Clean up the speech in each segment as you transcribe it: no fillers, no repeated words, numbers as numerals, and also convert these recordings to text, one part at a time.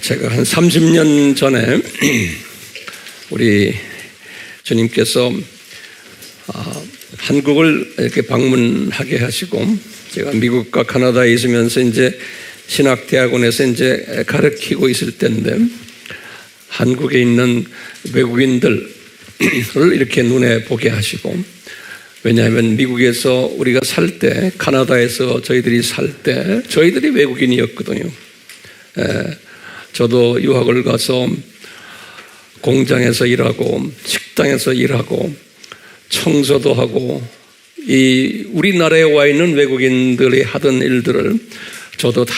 제가 한 30년 전에 우리 주님께서 한국을 이렇게 방문하게 하시고, 제가 미국과 카나다에 있으면서 이제 신학대학원에서 이제 가르치고 있을 때인데, 한국에 있는 외국인들을 이렇게 눈에 보게 하시고, 왜냐하면 미국에서 우리가 살 때, 카나다에서 저희들이 살 때 저희들이 외국인이었거든요. 저도 유학을 가서 공장에서 일하고 식당에서 일하고 청소도 하고, 이 우리나라에 와 있는 외국인들이 하던 일들을 저도 다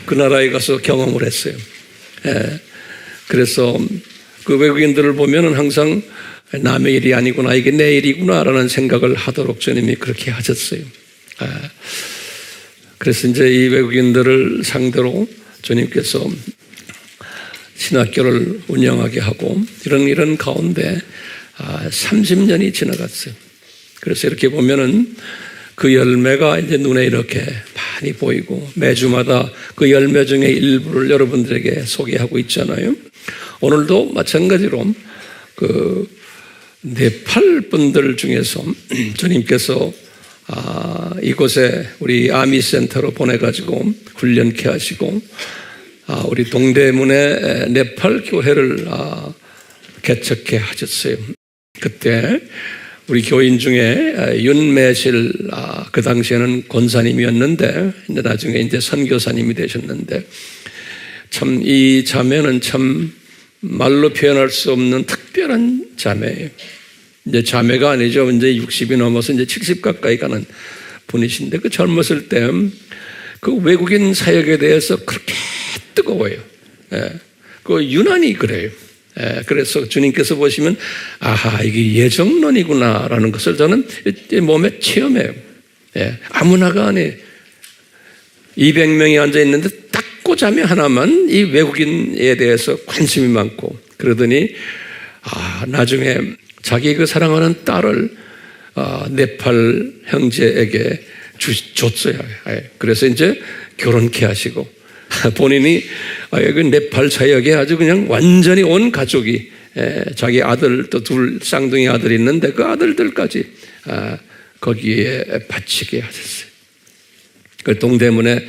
그 나라에 가서 경험을 했어요. 그래서 그 외국인들을 보면은 항상 남의 일이 아니구나, 이게 내 일이구나 라는 생각을 하도록 주님이 그렇게 하셨어요. 그래서 이제 이 외국인들을 상대로 주님께서 신학교를 운영하게 하고, 이런 가운데 30년이 지나갔어요. 그래서 이렇게 보면은 그 열매가 이제 눈에 이렇게 많이 보이고, 매주마다 그 열매 중에 일부를 여러분들에게 소개하고 있잖아요. 오늘도 마찬가지로 그 네팔 분들 중에서 주님께서 이곳에 우리 아미센터로 보내가지고 훈련케 하시고, 우리 동대문에 네팔 교회를 개척해 하셨어요. 그때 우리 교인 중에 윤매실, 그 당시에는 권사님이었는데 나중에 이제 선교사님이 되셨는데, 참 이 자매는 참 말로 표현할 수 없는 특별한 자매예요. 이제 자매가 아니죠. 이제 60이 넘어서 이제 70 가까이 가는 분이신데, 그 젊었을 때 그 외국인 사역에 대해서 그렇게 뜨거워요. 그 유난히 그래요. 그래서 주님께서 보시면, 아하, 이게 예정론이구나라는 것을 저는 몸에 체험해요. 아무나가 아니에요. 200명이 앉아 있는데 딱 그 자매 하나만 이 외국인에 대해서 관심이 많고, 그러더니 나중에 자기 그 사랑하는 딸을 네팔 형제에게 줬어요. 그래서 이제 결혼케 하시고, 본인이 그 네팔 사역에 아주 그냥 완전히 온 가족이, 자기 아들 또 둘 쌍둥이 아들이 있는데 그 아들들까지 거기에 바치게 하셨어요. 그 동대문에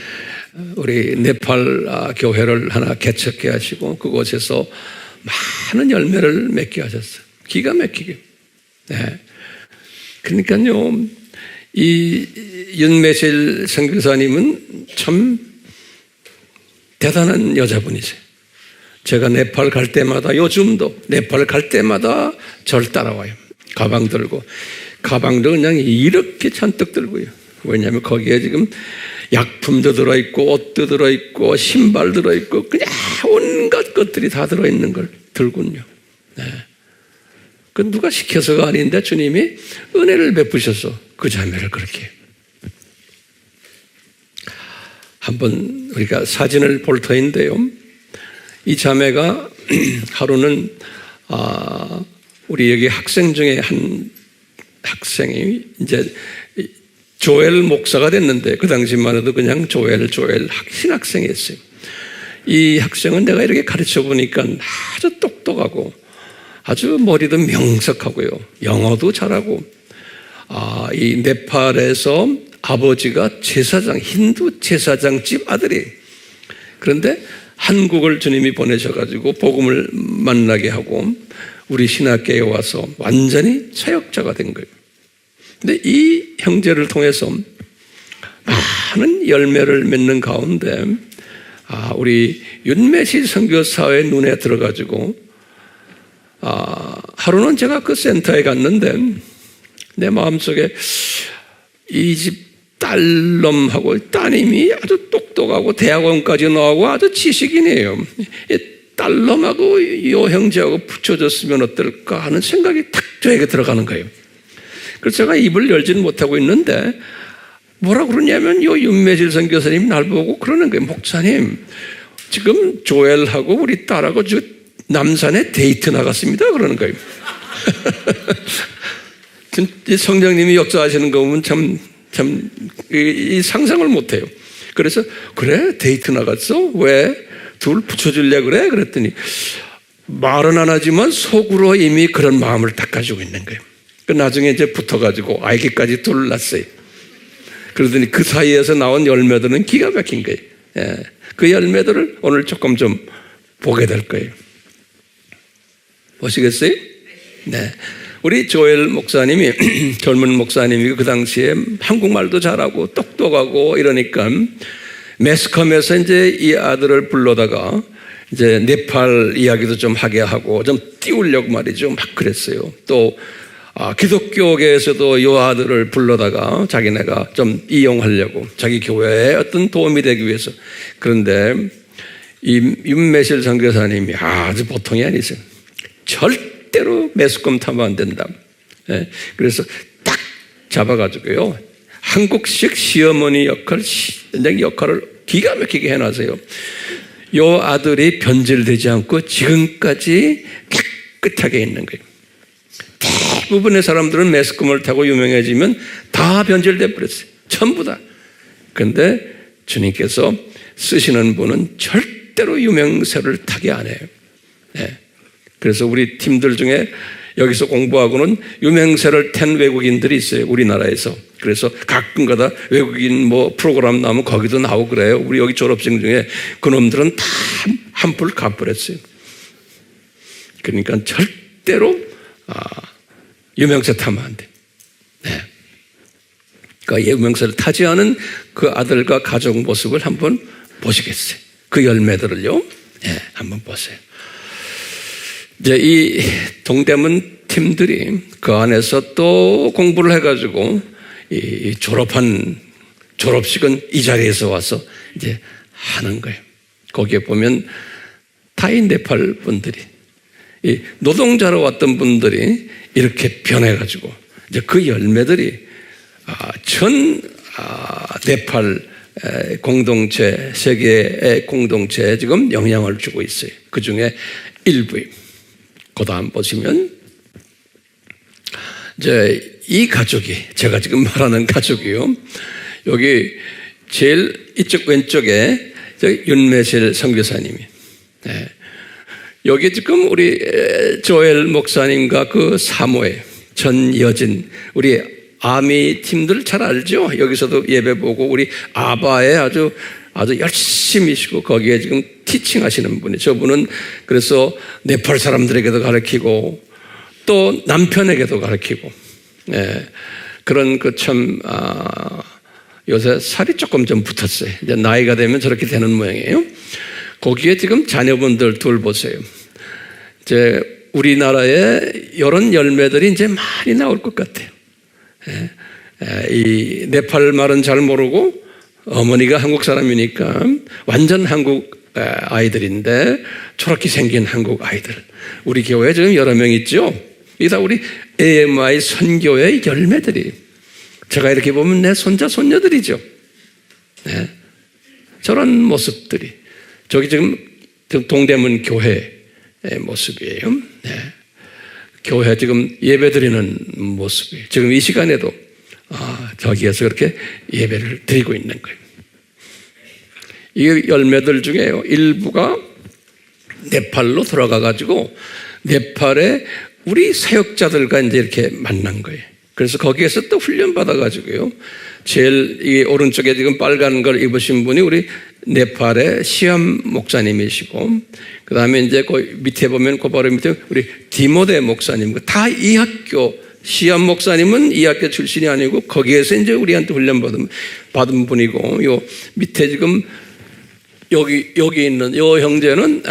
우리 네팔 교회를 하나 개척해 하시고, 그곳에서 많은 열매를 맺게 하셨어요. 기가 막히게. 그러니까요, 이 윤매실 선교사님은 참 대단한 여자분이세요. 제가 네팔 갈 때마다, 요즘도 네팔 갈 때마다 절 따라와요. 가방 들고. 가방도 그냥 이렇게 잔뜩 들고요. 왜냐하면 거기에 지금 약품도 들어있고 옷도 들어있고 신발 들어있고 그냥 온갖 것들이 다 들어있는 걸 들군요. 그 누가 시켜서가 아닌데 주님이 은혜를 베푸셔서 그 자매를 그렇게. 한번 우리가 사진을 볼 터인데요, 이 자매가 하루는 우리 여기 학생 중에 한 학생이 이제 조엘 목사가 됐는데, 그 당시만 해도 그냥 조엘 신학생이었어요. 이 학생은 내가 이렇게 가르쳐 보니까 아주 똑똑하고 아주 머리도 명석하고요, 영어도 잘하고, 이 네팔에서 아버지가 제사장, 힌두 제사장 집 아들이. 그런데 한국을 주님이 보내셔가지고 복음을 만나게 하고 우리 신학교에 와서 완전히 사역자가 된 거예요. 근데 이 형제를 통해서 많은 열매를 맺는 가운데 우리 윤매실 선교사의 눈에 들어가지고, 하루는 제가 그 센터에 갔는데 내 마음속에 이 집 딸놈하고 따님이 아주 똑똑하고 대학원까지 나오고 아주 지식인이에요. 딸놈하고 이 형제하고 붙여줬으면 어떨까 하는 생각이 탁 저에게 들어가는 거예요. 그래서 제가 입을 열지는 못하고 있는데 뭐라고 그러냐면, 요 윤매실 선교사님이 날 보고 그러는 거예요. 목사님, 지금 조엘하고 우리 딸하고 저 남산에 데이트 나갔습니다. 그러는 거예요. 성령님이 역사하시는 거 보면 참 이 상상을 못해요. 그래서 그래, 데이트 나갔어? 왜? 둘 붙여줄래 그래? 그랬더니 말은 안 하지만 속으로 이미 그런 마음을 딱 가지고 있는 거예요. 나중에 이제 붙어가지고 아기까지 둘 낳았어요. 그러더니 그 사이에서 나온 열매들은 기가 막힌 거예요. 예. 그 열매들을 오늘 조금 좀 보게 될 거예요. 보시겠어요? 네. 우리 조엘 목사님이 젊은 목사님이고 그 당시에 한국말도 잘하고 똑똑하고 이러니까 매스컴에서 이제 이 아들을 불러다가 이제 네팔 이야기도 좀 하게 하고 좀 띄우려고 말이죠. 막 그랬어요. 또 기독교계에서도 이 아들을 불러다가 자기네가 좀 이용하려고 자기 교회에 어떤 도움이 되기 위해서. 그런데 이 윤매실 선교사님이 아주 보통이 아니세요. 절대로 매스컴 타면 안 된다. 예, 그래서 딱 잡아가지고요. 한국식 시어머니 역할을 기가 막히게 해놔서요. 요 아들이 변질되지 않고 지금까지 깨끗하게 있는 거예요. 대부분의 사람들은 매스컴을 타고 유명해지면 다 변질돼 버렸어요. 전부 다. 그런데 주님께서 쓰시는 분은 절대로 유명세를 타게 안 해요. 네. 그래서 우리 팀들 중에 여기서 공부하고는 유명세를 탄 외국인들이 있어요. 우리나라에서. 그래서 가끔가다 외국인 뭐 프로그램 나오면 거기도 나오고 그래요. 우리 여기 졸업생 중에 그놈들은 다 한풀 갚버렸어요. 그러니까 절대로 유명세 타면 안 돼. 네. 그러니까 유명세를 타지 않은 그 아들과 가족 모습을 한번 보시겠어요. 그 열매들을요. 네, 한번 보세요. 이제 이 동대문 팀들이 그 안에서 또 공부를 해가지고 이 졸업식은 이 자리에서 와서 이제 하는 거예요. 거기에 보면 타이 네팔 분들이 이 노동자로 왔던 분들이 이렇게 변해가지고 이제 그 열매들이 전 네팔 공동체, 세계의 공동체에 지금 영향을 주고 있어요. 그 중에 일부입니다. 그 다음 보시면 이제 이 가족이 제가 지금 말하는 가족이요. 여기 제일 이쪽 왼쪽에 윤매실 선교사님이. 네. 여기 지금 우리 조엘 목사님과 그 사모에 전여진 우리 아미 팀들 잘 알죠? 여기서도 예배 보고 우리 아바에 아주 열심히시고 거기에 지금 티칭 하시는 분이 저분은 그래서 네팔 사람들에게도 가르치고 또 남편에게도 가르치고 그런 그 참 요새 살이 조금 좀 붙었어요. 이제 나이가 되면 저렇게 되는 모양이에요. 거기에 지금 자녀분들 둘 보세요. 이제 우리나라에 이런 열매들이 이제 많이 나올 것 같아요. 이 네팔 말은 잘 모르고 어머니가 한국 사람이니까 완전 한국 아이들인데 저렇게 생긴 한국 아이들. 우리 교회에 지금 여러 명 있죠? 이 다 우리 AMI 선교의 열매들이. 제가 이렇게 보면 내 손자, 손녀들이죠. 네. 저런 모습들이. 저기 지금 동대문 교회의 모습이에요. 네. 교회 지금 예배 드리는 모습이에요. 지금 이 시간에도 저기에서 그렇게 예배를 드리고 있는 거예요. 이 열매들 중에요. 일부가 네팔로 들어가가지고 네팔에 우리 사역자들과 이제 이렇게 만난 거예요. 그래서 거기에서 또 훈련받아가지고요. 제일 이 오른쪽에 지금 빨간 걸 입으신 분이 우리 네팔의 시암 목사님이시고, 그 다음에 이제 그 밑에 보면 그 바로 밑에 우리 디모데 목사님, 다 이 학교, 시암 목사님은 이 학교 출신이 아니고 거기에서 이제 우리한테 훈련받은 분이고, 요 밑에 지금 여기 있는 요 형제는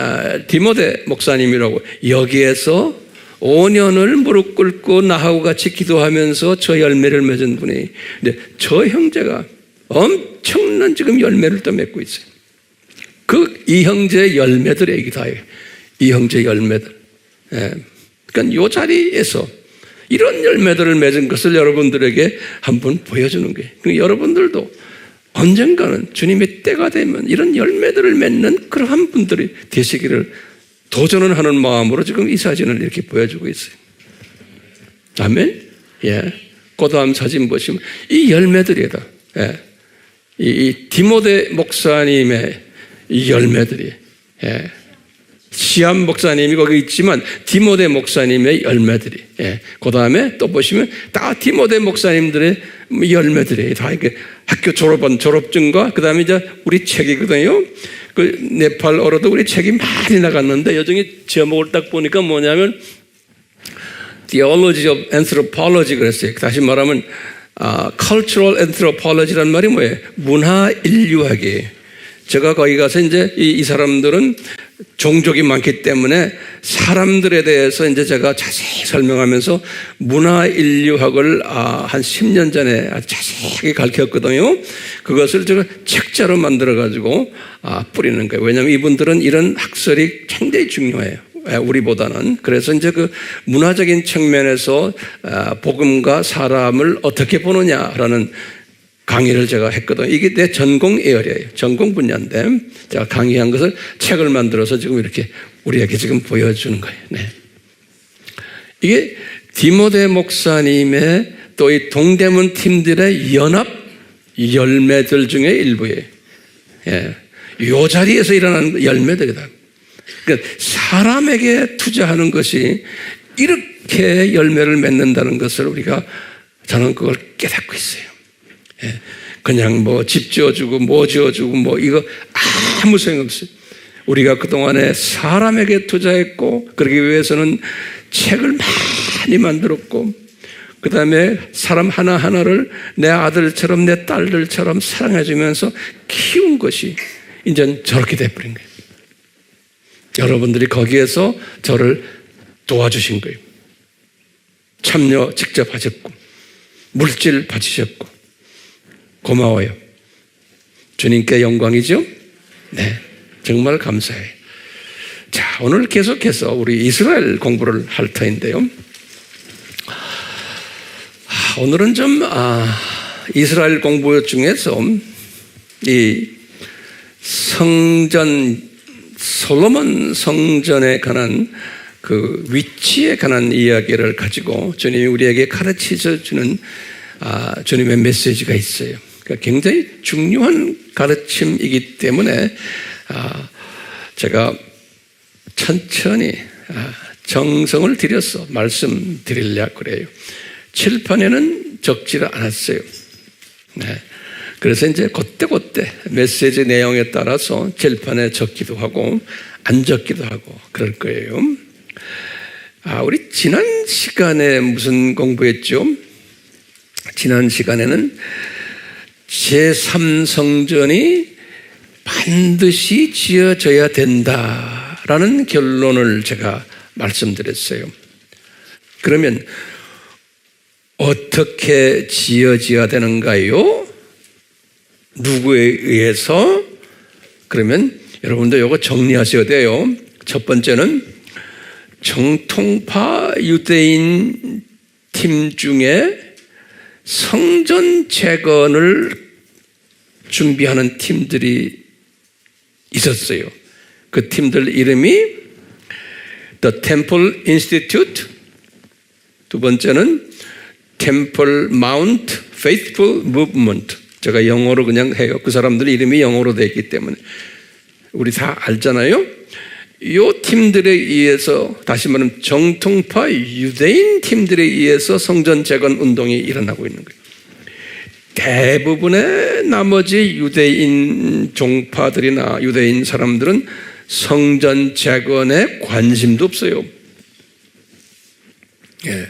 디모데 목사님이라고 여기에서 5년을 무릎 꿇고 나하고 같이 기도하면서 저 열매를 맺은 분이. 근데 저 형제가 엄청난 지금 열매를 또 맺고 있어요. 이 형제의 열매들 얘기 다 해요. 이 형제의 열매들. 그러니까 요 자리에서 이런 열매들을 맺은 것을 여러분들에게 한번 보여주는 거예요. 그러니까 여러분들도 언젠가는 주님의 때가 되면 이런 열매들을 맺는 그러한 분들이 되시기를 도전을 하는 마음으로 지금 이 사진을 이렇게 보여주고 있어요. 아멘? 예. 그 다음 사진 보시면 이 열매들이다. 예. 이 디모데 목사님의 이 열매들이 예. 시암 목사님이 거기 있지만 디모데 목사님의 열매들이, 예. 그 다음에 또 보시면 다 디모데 목사님들의 열매들이 다 이렇게 학교 졸업한 졸업증과 그 다음에 이제 우리 책이거든요. 그 네팔어로도 우리 책이 많이 나갔는데 여전히 제목을 딱 보니까 뭐냐면 Theology of Anthropology 그랬어요. 다시 말하면 Cultural Anthropology라는 말이 뭐예요? 문화 인류학이에요. 제가 거기 가서 이제 이 사람들은 종족이 많기 때문에 사람들에 대해서 이제 제가 자세히 설명하면서 문화 인류학을 한 10년 전에 자세히 가르쳤거든요. 그것을 제가 책자로 만들어가지고 뿌리는 거예요. 왜냐하면 이분들은 이런 학설이 굉장히 중요해요. 우리보다는. 그래서 이제 그 문화적인 측면에서 복음과 사람을 어떻게 보느냐라는 강의를 제가 했거든요. 이게 내 전공 에어리예요. 전공 분야인데 제가 강의한 것을 책을 만들어서 지금 이렇게 우리에게 지금 보여주는 거예요. 네. 이게 디모데 목사님의 또 이 동대문 팀들의 연합 열매들 중에 일부예요. 예. 이 자리에서 일어나는 열매들이다. 그러니까 사람에게 투자하는 것이 이렇게 열매를 맺는다는 것을 우리가 저는 그걸 깨닫고 있어요. 예. 그냥 뭐 집 지어주고 뭐 지어주고 뭐 이거 아무 소용 없어요. 우리가 그동안에 사람에게 투자했고 그러기 위해서는 책을 많이 만들었고 그 다음에 사람 하나하나를 내 아들처럼 내 딸들처럼 사랑해주면서 키운 것이 이제 저렇게 돼버린 거예요. 여러분들이 거기에서 저를 도와주신 거예요. 참여 직접 하셨고 물질 바치셨고 고마워요. 주님께 영광이죠? 네, 정말 감사해요. 자, 오늘 계속해서 우리 이스라엘 공부를 할 터인데요. 오늘은 좀 이스라엘 공부 중에서 이 성전 솔로몬 성전에 관한 그 위치에 관한 이야기를 가지고 주님이 우리에게 가르쳐 주는 주님의 메시지가 있어요. 그러니까 굉장히 중요한 가르침이기 때문에 제가 천천히 정성을 들여서 말씀드리려고 그래요. 칠판에는 적지를 않았어요. 네. 그래서 이제 그때 메시지 내용에 따라서 칠판에 적기도 하고 안 적기도 하고 그럴 거예요. 우리 지난 시간에 무슨 공부했죠? 지난 시간에는 제3성전이 반드시 지어져야 된다라는 결론을 제가 말씀드렸어요. 그러면 어떻게 지어져야 되는가요? 누구에 의해서? 그러면 여러분들 이거 정리하셔야 돼요. 첫 번째는 정통파 유대인 팀 중에 성전 재건을 준비하는 팀들이 있었어요. 그 팀들 이름이 The Temple Institute, 두 번째는 Temple Mount Faithful Movement. 제가 영어로 그냥 해요. 그 사람들 이름이 영어로 되어 있기 때문에 우리 다 알잖아요. 이 팀들에 의해서, 다시 말하면 정통파 유대인 팀들에 의해서 성전 재건 운동이 일어나고 있는 거예요. 대부분의 나머지 유대인 종파들이나 유대인 사람들은 성전 재건에 관심도 없어요. 예.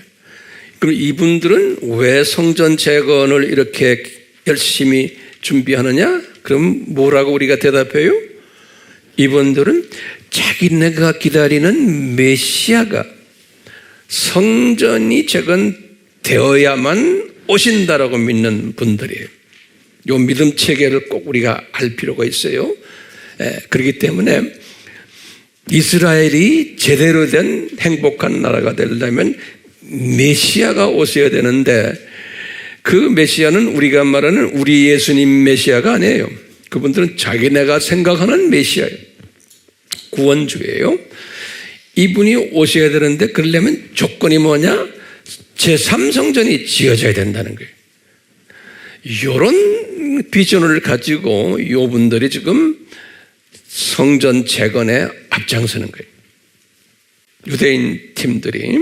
그럼 이분들은 왜 성전 재건을 이렇게 열심히 준비하느냐? 그럼 뭐라고 우리가 대답해요? 이분들은 자기네가 기다리는 메시아가 성전이 재건되어야만 오신다라고 믿는 분들이에요. 이 믿음 체계를 꼭 우리가 알 필요가 있어요. 그렇기 때문에 이스라엘이 제대로 된 행복한 나라가 되려면 메시아가 오셔야 되는데 그 메시아는 우리가 말하는 우리 예수님 메시아가 아니에요. 그분들은 자기네가 생각하는 메시아예요. 구원주예요. 이분이 오셔야 되는데 그러려면 조건이 뭐냐? 제3성전이 지어져야 된다는 거예요. 이런 비전을 가지고 이분들이 지금 성전 재건에 앞장서는 거예요. 유대인 팀들이.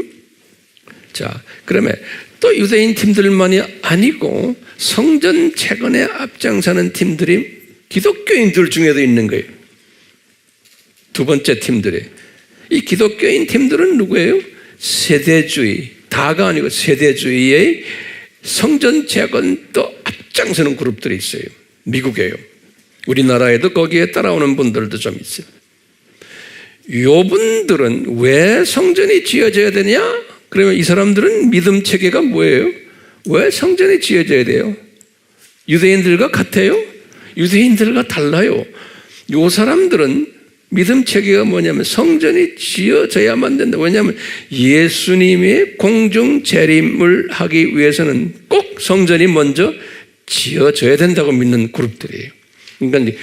자, 그러면 또 유대인 팀들만이 아니고 성전 재건에 앞장서는 팀들이 기독교인들 중에도 있는 거예요. 두 번째 팀들이. 이 기독교인 팀들은 누구예요? 세대주의, 다가 아니고 세대주의의 성전 재건 또 앞장서는 그룹들이 있어요. 미국에요. 우리나라에도 거기에 따라오는 분들도 좀 있어요. 요분들은 왜 성전이 지어져야 되냐? 그러면 이 사람들은 믿음 체계가 뭐예요? 왜 성전이 지어져야 돼요? 유대인들과 같아요? 유대인들과 달라요. 요 사람들은 믿음 체계가 뭐냐면 성전이 지어져야만 된다. 왜냐하면 예수님의 공중 재림을 하기 위해서는 꼭 성전이 먼저 지어져야 된다고 믿는 그룹들이에요. 그러니까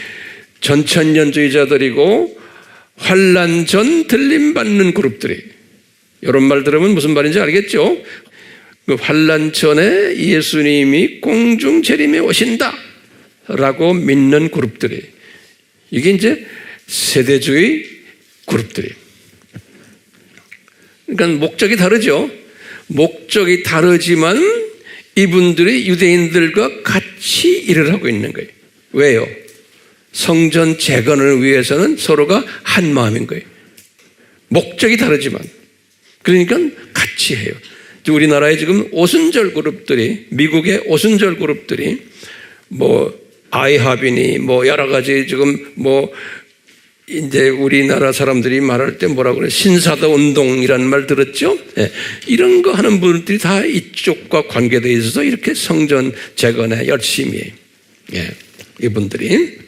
전천년주의자들이고 환란 전 들림받는 그룹들이. 이런 말 들으면 무슨 말인지 알겠죠? 그 환란 전에 예수님이 공중 재림에 오신다 라고 믿는 그룹들이. 이게 이제 세대주의 그룹들이. 그러니까 목적이 다르죠. 목적이 다르지만 이분들이 유대인들과 같이 일을 하고 있는 거예요. 왜요? 성전 재건을 위해서는 서로가 한 마음인 거예요. 목적이 다르지만. 그러니까 같이 해요. 우리나라에 지금 오순절 그룹들이, 미국의 오순절 그룹들이 아이합이니 여러 가지 지금 이제 우리나라 사람들이 말할 때 뭐라고 그래? 신사도 운동이라는 말 들었죠? 예. 이런 거 하는 분들이 다 이쪽과 관계되어 있어서 이렇게 성전 재건에 열심히 해요. 예. 이분들이.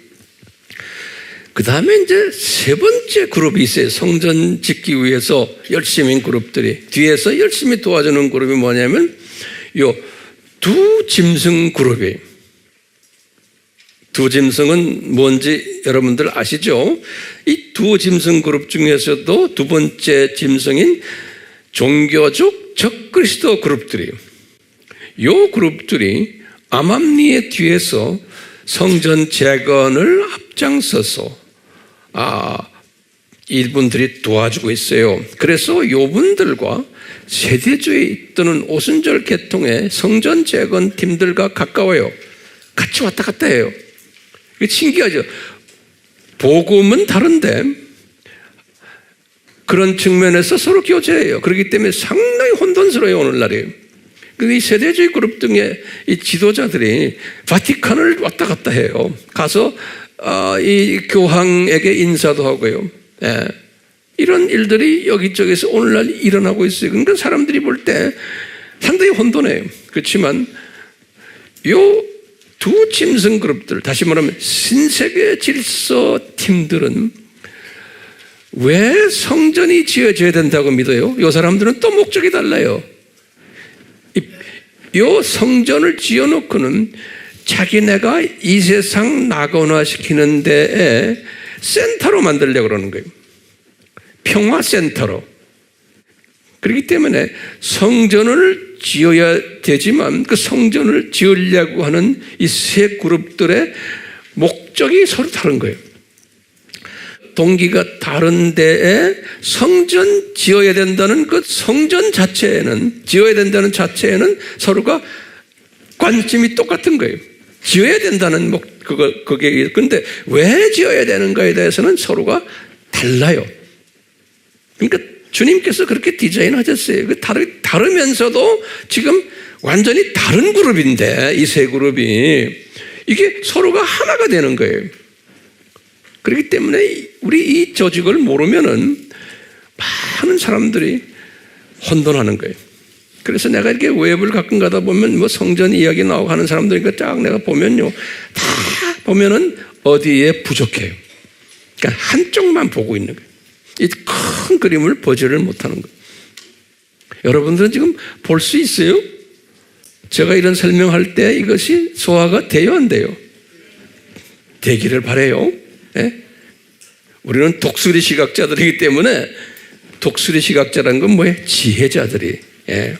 그 다음에 이제 세 번째 그룹이 있어요. 성전 짓기 위해서 열심히 그룹들이. 뒤에서 열심히 도와주는 그룹이 뭐냐면 요 두 짐승 그룹이에요. 두 짐승은 뭔지 여러분들 아시죠? 이 두 짐승 그룹 중에서도 두 번째 짐승인 종교적 적그리스도 그룹들이에요. 이 그룹들이 암암리의 뒤에서 성전 재건을 앞장서서 이분들이 도와주고 있어요. 그래서 이분들과 세대주의 또는 오순절 계통의 성전 재건 팀들과 가까워요. 같이 왔다 갔다 해요. 이게 신기하죠. 복음은 다른데 그런 측면에서 서로 교제해요. 그렇기 때문에 상당히 혼돈스러워요. 오늘날이에요. 이 세대주의 그룹 등의 이 지도자들이 바티칸을 왔다 갔다 해요. 가서 이 교황에게 인사도 하고요. 예. 이런 일들이 여기저기서 오늘날 일어나고 있어요. 그러니까 사람들이 볼 때 상당히 혼돈해요. 그렇지만 요 두 짐승 그룹들, 다시 말하면 신세계 질서 팀들은 왜 성전이 지어져야 된다고 믿어요? 이 사람들은 또 목적이 달라요. 이 성전을 지어놓고는 자기네가 이 세상 낙원화시키는 데에 센터로 만들려고 그러는 거예요. 평화센터로. 그렇기 때문에 성전을 지어야 되지만 그 성전을 지으려고 하는 이 세 그룹들의 목적이 서로 다른 거예요. 동기가 다른 데에 성전 지어야 된다는 그 성전 자체에는, 지어야 된다는 자체에는 서로가 관심이 똑같은 거예요. 지어야 된다는 그게. 근데 왜 지어야 되는가에 대해서는 서로가 달라요. 그러니까 주님께서 그렇게 디자인하셨어요. 다르면서도 지금 완전히 다른 그룹인데, 이 세 그룹이. 이게 서로가 하나가 되는 거예요. 그렇기 때문에 우리 이 조직을 모르면은 많은 사람들이 혼돈하는 거예요. 그래서 내가 이렇게 웹을 가끔 가다 보면 성전 이야기 나오고 하는 사람들이니까 쫙 내가 보면요. 다 보면은 어디에 부족해요. 그러니까 한쪽만 보고 있는 거예요. 이 큰 그림을 보지를 못하는 거예요. 여러분들은 지금 볼 수 있어요? 제가 이런 설명할 때 이것이 소화가 돼요, 안 돼요? 되기를 바라요. 예? 우리는 독수리 시각자들이기 때문에 독수리 시각자라는 건 뭐예요? 지혜자들이. 예.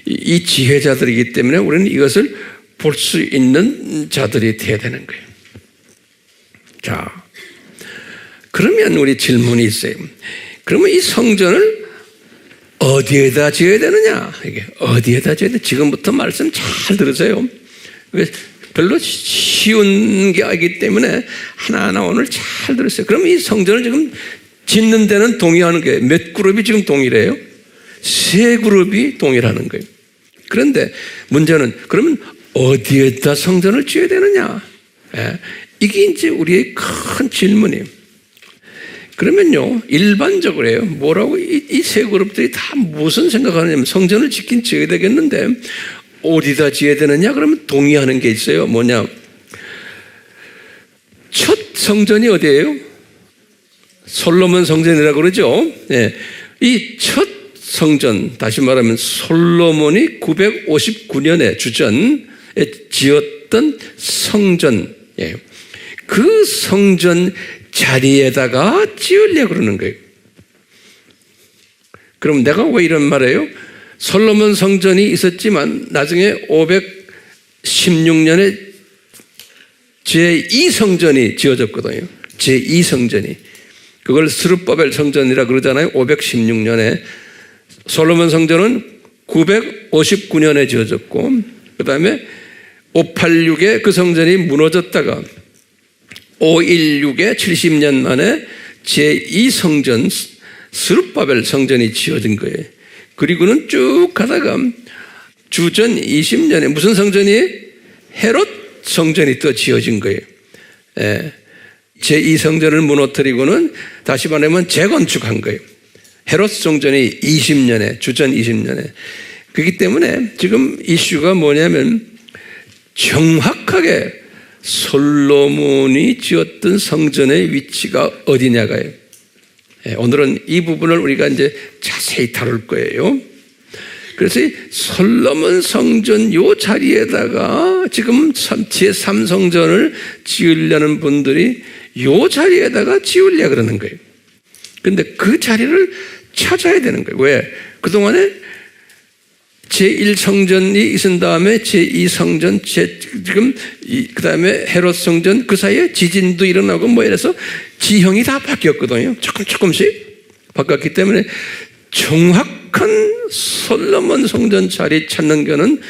이 지혜자들이기 때문에 우리는 이것을 볼 수 있는 자들이 되어야 되는 거예요. 자, 그러면 우리 질문이 있어요. 그러면 이 성전을 어디에다 지어야 되느냐? 이게 어디에다 지어야 돼? 지금부터 말씀 잘 들으세요. 별로 쉬운 게 아니기 때문에 하나하나 오늘 잘 들으세요. 그럼 이 성전을 지금 짓는 데는 동의하는 게 몇 그룹이 지금 동일해요? 3그룹이 동일하는 거예요. 그런데 문제는 그러면 어디에다 성전을 지어야 되느냐? 이게 이제 우리의 큰 질문이에요. 그러면요, 일반적으로 해요. 뭐라고 이 3그룹들이 다 무슨 생각하느냐면 성전을 짓긴 지어야 되겠는데 어디다 지어야 되느냐? 그러면 동의하는 게 있어요. 뭐냐? 첫 성전이 어디예요? 솔로몬 성전이라고 그러죠. 이 첫 성전, 다시 말하면 솔로몬이 959년에 주전에 지었던 성전, 그 성전 자리에다가 지으려고 그러는 거예요. 그럼 내가 왜 이런 말이에요? 솔로몬 성전이 있었지만 나중에 516년에 제2성전이 지어졌거든요. 제2성전이. 그걸 스룹바벨 성전이라 그러잖아요. 516년에. 솔로몬 성전은 959년에 지어졌고, 그 다음에 586에 그 성전이 무너졌다가 516에 70년 만에 제2성전 스룹바벨 성전이 지어진 거예요. 그리고는 쭉 가다가 주전 20년에 무슨 성전이? 헤롯 성전이 또 지어진 거예요. 제2성전을 무너뜨리고는 다시 말하면 재건축한 거예요. 헤롯 성전이 20년에, 주전 20년에. 그렇기 때문에 지금 이슈가 뭐냐면 정확하게 솔로몬이 지었던 성전의 위치가 어디냐가요. 오늘은 이 부분을 우리가 이제 자세히 다룰 거예요. 그래서 이 솔로몬 성전 요 자리에다가 지금 제3성전을 지으려는 분들이 요 자리에다가 지으려고 그러는 거예요. 근데 그 자리를 찾아야 되는 거예요. 왜? 그동안에 제1성전이 있은 다음에 제2성전, 지금 그 다음에 헤롯 성전, 그 사이에 지진도 일어나고 뭐 이래서 지형이 다 바뀌었거든요. 조금씩 바뀌었기 때문에 정확한 솔로몬 성전 자리 찾는 거는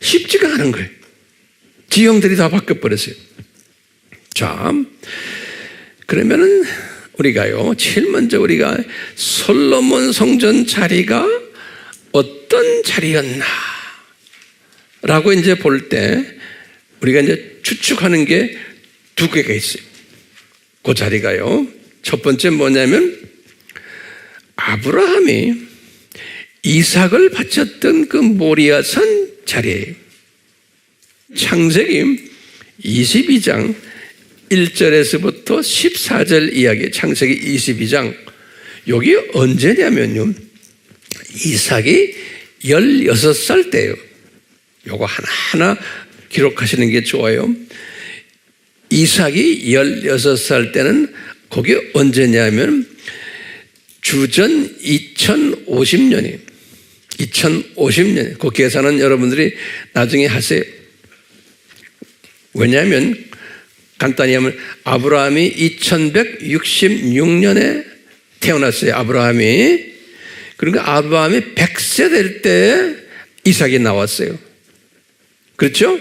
쉽지가 않은 거예요. 지형들이 다 바뀌어버렸어요. 자, 그러면은 우리가요, 제일 먼저 우리가 솔로몬 성전 자리가 어떤 자리였나 라고 이제 볼 때 우리가 이제 추측하는 게 2개가 있어요. 그 자리가요, 첫 번째 뭐냐면 아브라함이 이삭을 바쳤던 그 모리아산 자리예요. 창세기 22장 1절에서부터 14절 이야기, 창세기 22장. 여기 언제냐면요, 이삭이 16살 때예요. 요거 하나하나 기록하시는 게 좋아요. 이삭이 16살 때는 거기 언제냐면 주전 2050년이에요. 2050년. 그 계산은 여러분들이 나중에 하세요. 왜냐하면 간단히 하면 아브라함이 2166년에 태어났어요. 아브라함이. 그러니까 아브라함이 100세 될 때 이삭이 나왔어요. 그렇죠?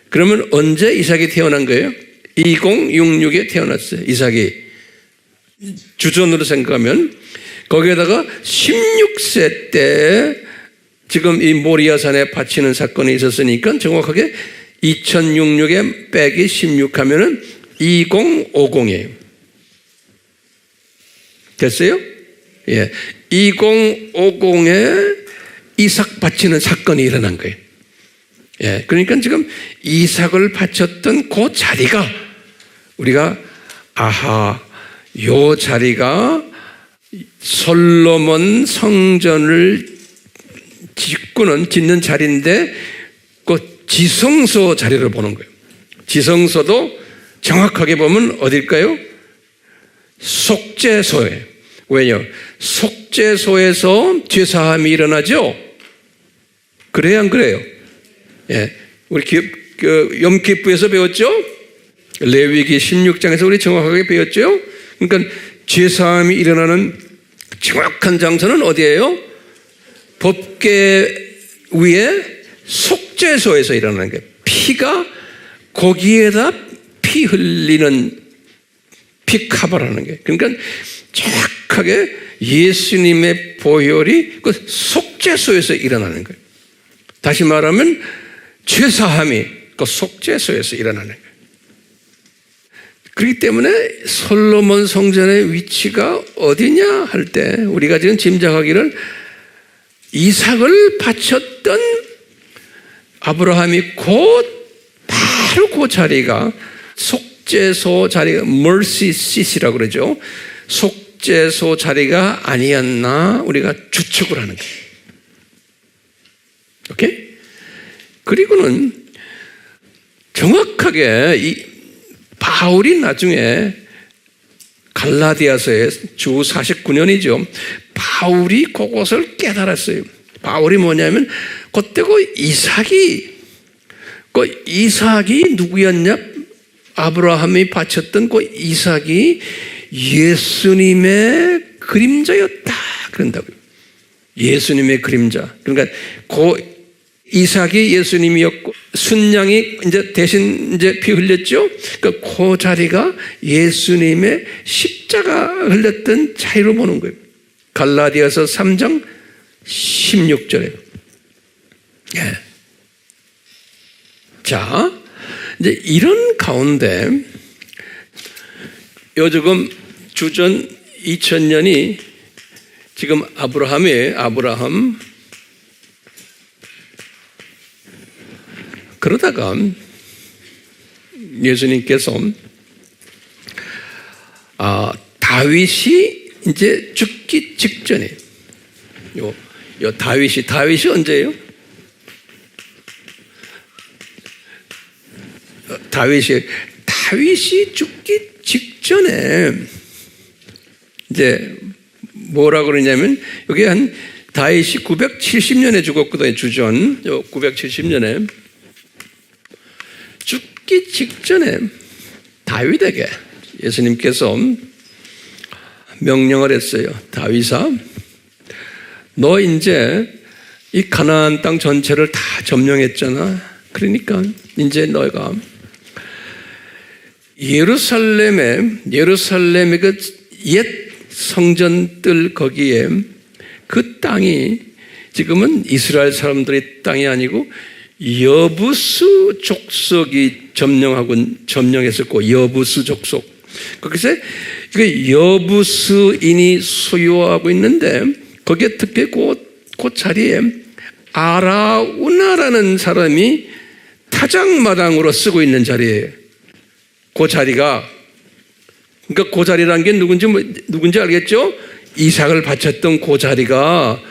그러면 언제 이삭이 태어난 거예요? 2066에 태어났어요. 이삭이. 주전으로 생각하면 거기에다가 16세 때 지금 이 모리아산에 바치는 사건이 있었으니까 정확하게 2066에 빼기 16 하면은 2050이에요. 됐어요? 예. 2050에 이삭 바치는 사건이 일어난 거예요. 예. 그러니까 지금 이삭을 바쳤던 그 자리가 우리가 요 자리가 솔로몬 성전을 짓는 자리인데 그 지성소 자리를 보는 거예요. 지성소도 정확하게 보면 어딜까요? 속죄소예요. 왜요? 속죄소에서 죄사함이 일어나죠? 그래요, 안 그래요? 예. 우리 염기부에서 배웠죠? 레위기 16장에서 우리 정확하게 배웠죠? 그러니까 죄사함이 일어나는 정확한 장소는 어디예요? 법궤 위에 속죄소에서 일어나는 거예요. 피가 거기에다 피 흘리는 피카바라는 게. 그러니까 정확하게 예수님의 보혈이 그 속죄소에서 일어나는 거예요. 다시 말하면 죄사함이 그 속죄소에서 일어나는 거예요. 그렇기 때문에 솔로몬 성전의 위치가 어디냐 할 때 우리가 지금 짐작하기를 이삭을 바쳤던 아브라함이 바로 그 자리가 속죄소 자리가 mercy seat이라고 그러죠. 속죄소 자리가 아니었나 우리가 추측을 하는 거예요. 오케이? 그리고는 정확하게 이 바울이 나중에 갈라디아서에 주 49년이죠. 바울이 그것을 깨달았어요. 바울이 뭐냐면 그때 이삭이 누구였냐? 아브라함이 바쳤던 그 이삭이 예수님의 그림자였다 그런다고요. 예수님의 그림자. 그러니까 그 이삭이 예수님이었고 순양이 이제 대신 이제 피 흘렸죠. 그러니까 그 자리가 예수님의 십자가 흘렸던 자리로 보는 거예요. 갈라디아서 3장 16절에. 예. 자, 이제 이런 가운데 요즘 주전 2000년이 지금 아브라함 그러다가 예수님께서 다윗이 이제 죽기 직전에 요 다윗이 언제예요? 다윗이 죽기 직전에 이제 뭐라 그러냐면 여기 한 다윗이 970년에 죽었거든요. 주전 970년에 죽기 직전에 다윗에게 예수님께서 명령을 했어요. 다윗아, 너 이제 이 가나안 땅 전체를 다 점령했잖아. 그러니까 이제 너가 예루살렘의 그 옛 성전들 거기에 그 땅이 지금은 이스라엘 사람들의 땅이 아니고 여부수 족속이 점령했었고 여부수 족속 거기서 그 여부수인이 소유하고 있는데 거기에 특히 그 자리에 아라우나라는 사람이 타작마당으로 쓰고 있는 자리예요. 그 자리가 그러니까 그 자리라는 게 누군지 알겠죠? 이삭을 바쳤던 그 자리가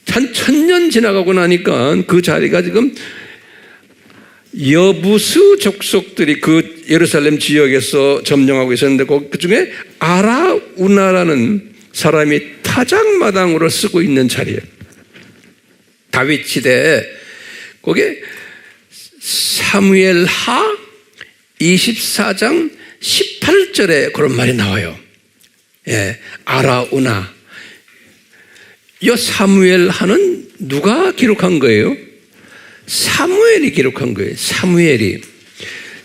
한 1000년 지나가고 나니까 그 자리가 지금 여부수 족속들이 그 예루살렘 지역에서 점령하고 있었는데 그 중에 아라우나라는 사람이 타작마당으로 쓰고 있는 자리예요. 다윗 시대에 거기에 사무엘하 24장 18절에 그런 말이 나와요. 예, 아라우나. 이 사무엘하는 누가 기록한 거예요? 사무엘이 기록한 거예요.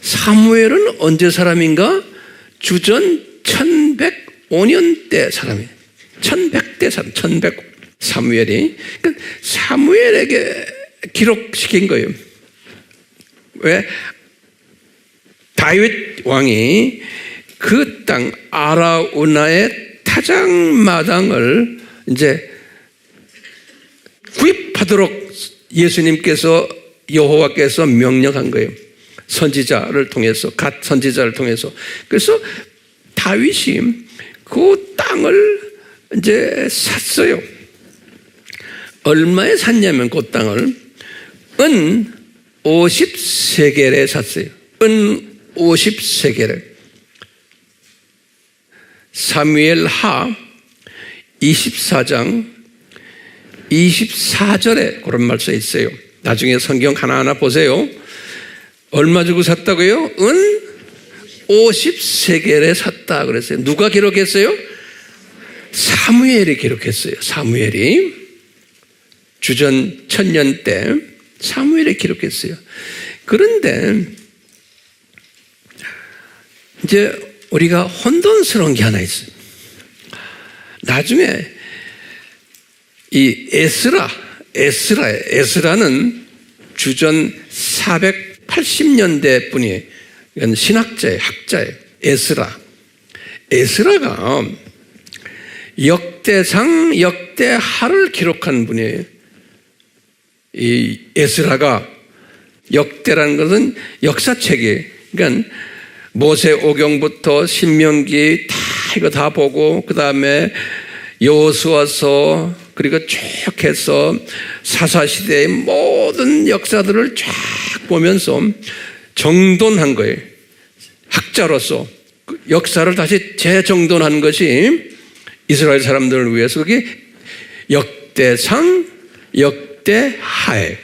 사무엘은 언제 사람인가? 주전 1105년 사람이에요. 1100대 사람, 1100 사무엘이. 그러니까 사무엘에게 기록시킨 거예요. 왜? 다윗 왕이 그 땅 아라우나의 타작마당을 이제 구입하도록 예수님께서 여호와께서 명령한 거예요. 선지자를 통해서, 갓 선지자를 통해서. 그래서 다윗이 그 땅을 이제 샀어요. 얼마에 샀냐면 그 땅을 은 50세겔에 샀어요. 은 50세겔에. 사무엘하 24장 24절에 그런 말 써 있어요. 나중에 성경 하나하나 보세요. 얼마 주고 샀다고요? 은 50세겔에 샀다 그랬어요. 누가 기록했어요? 사무엘이 기록했어요. 사무엘이 주전 1000년 때 사무엘이 기록했어요. 그런데 이제 우리가 혼돈스러운 게 하나 있어요. 나중에 이 에스라는 주전 480년대 분이에요. 이건 신학자예요. 학자예요. 에스라가 역대상, 역대하를 기록한 분이에요. 이 에스라가 역대라는 것은 역사책이에요. 그러니까 모세오경부터 신명기 이거 다 보고 그 다음에 여호수아서 그리고 쭉 해서 사사시대의 모든 역사들을 쫙 보면서 정돈한 거예요. 학자로서 역사를 다시 재정돈한 것이 이스라엘 사람들을 위해서 그게 역대상, 역대하에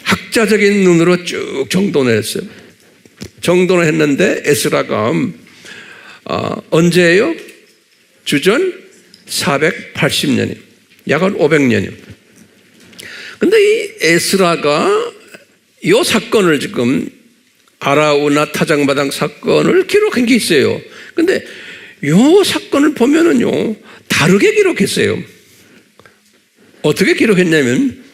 학자적인 눈으로 쭉 정돈을 했어요. 정돈을 했는데 에스라가 언제예요? 주전 480년이에요. 약 500년이에요. 근데 이 에스라가 이 사건을 지금 아라우나 타작마당 사건을 기록한 게 있어요. 근데 이 사건을 보면은요, 다르게 기록했어요. 어떻게 기록했냐면,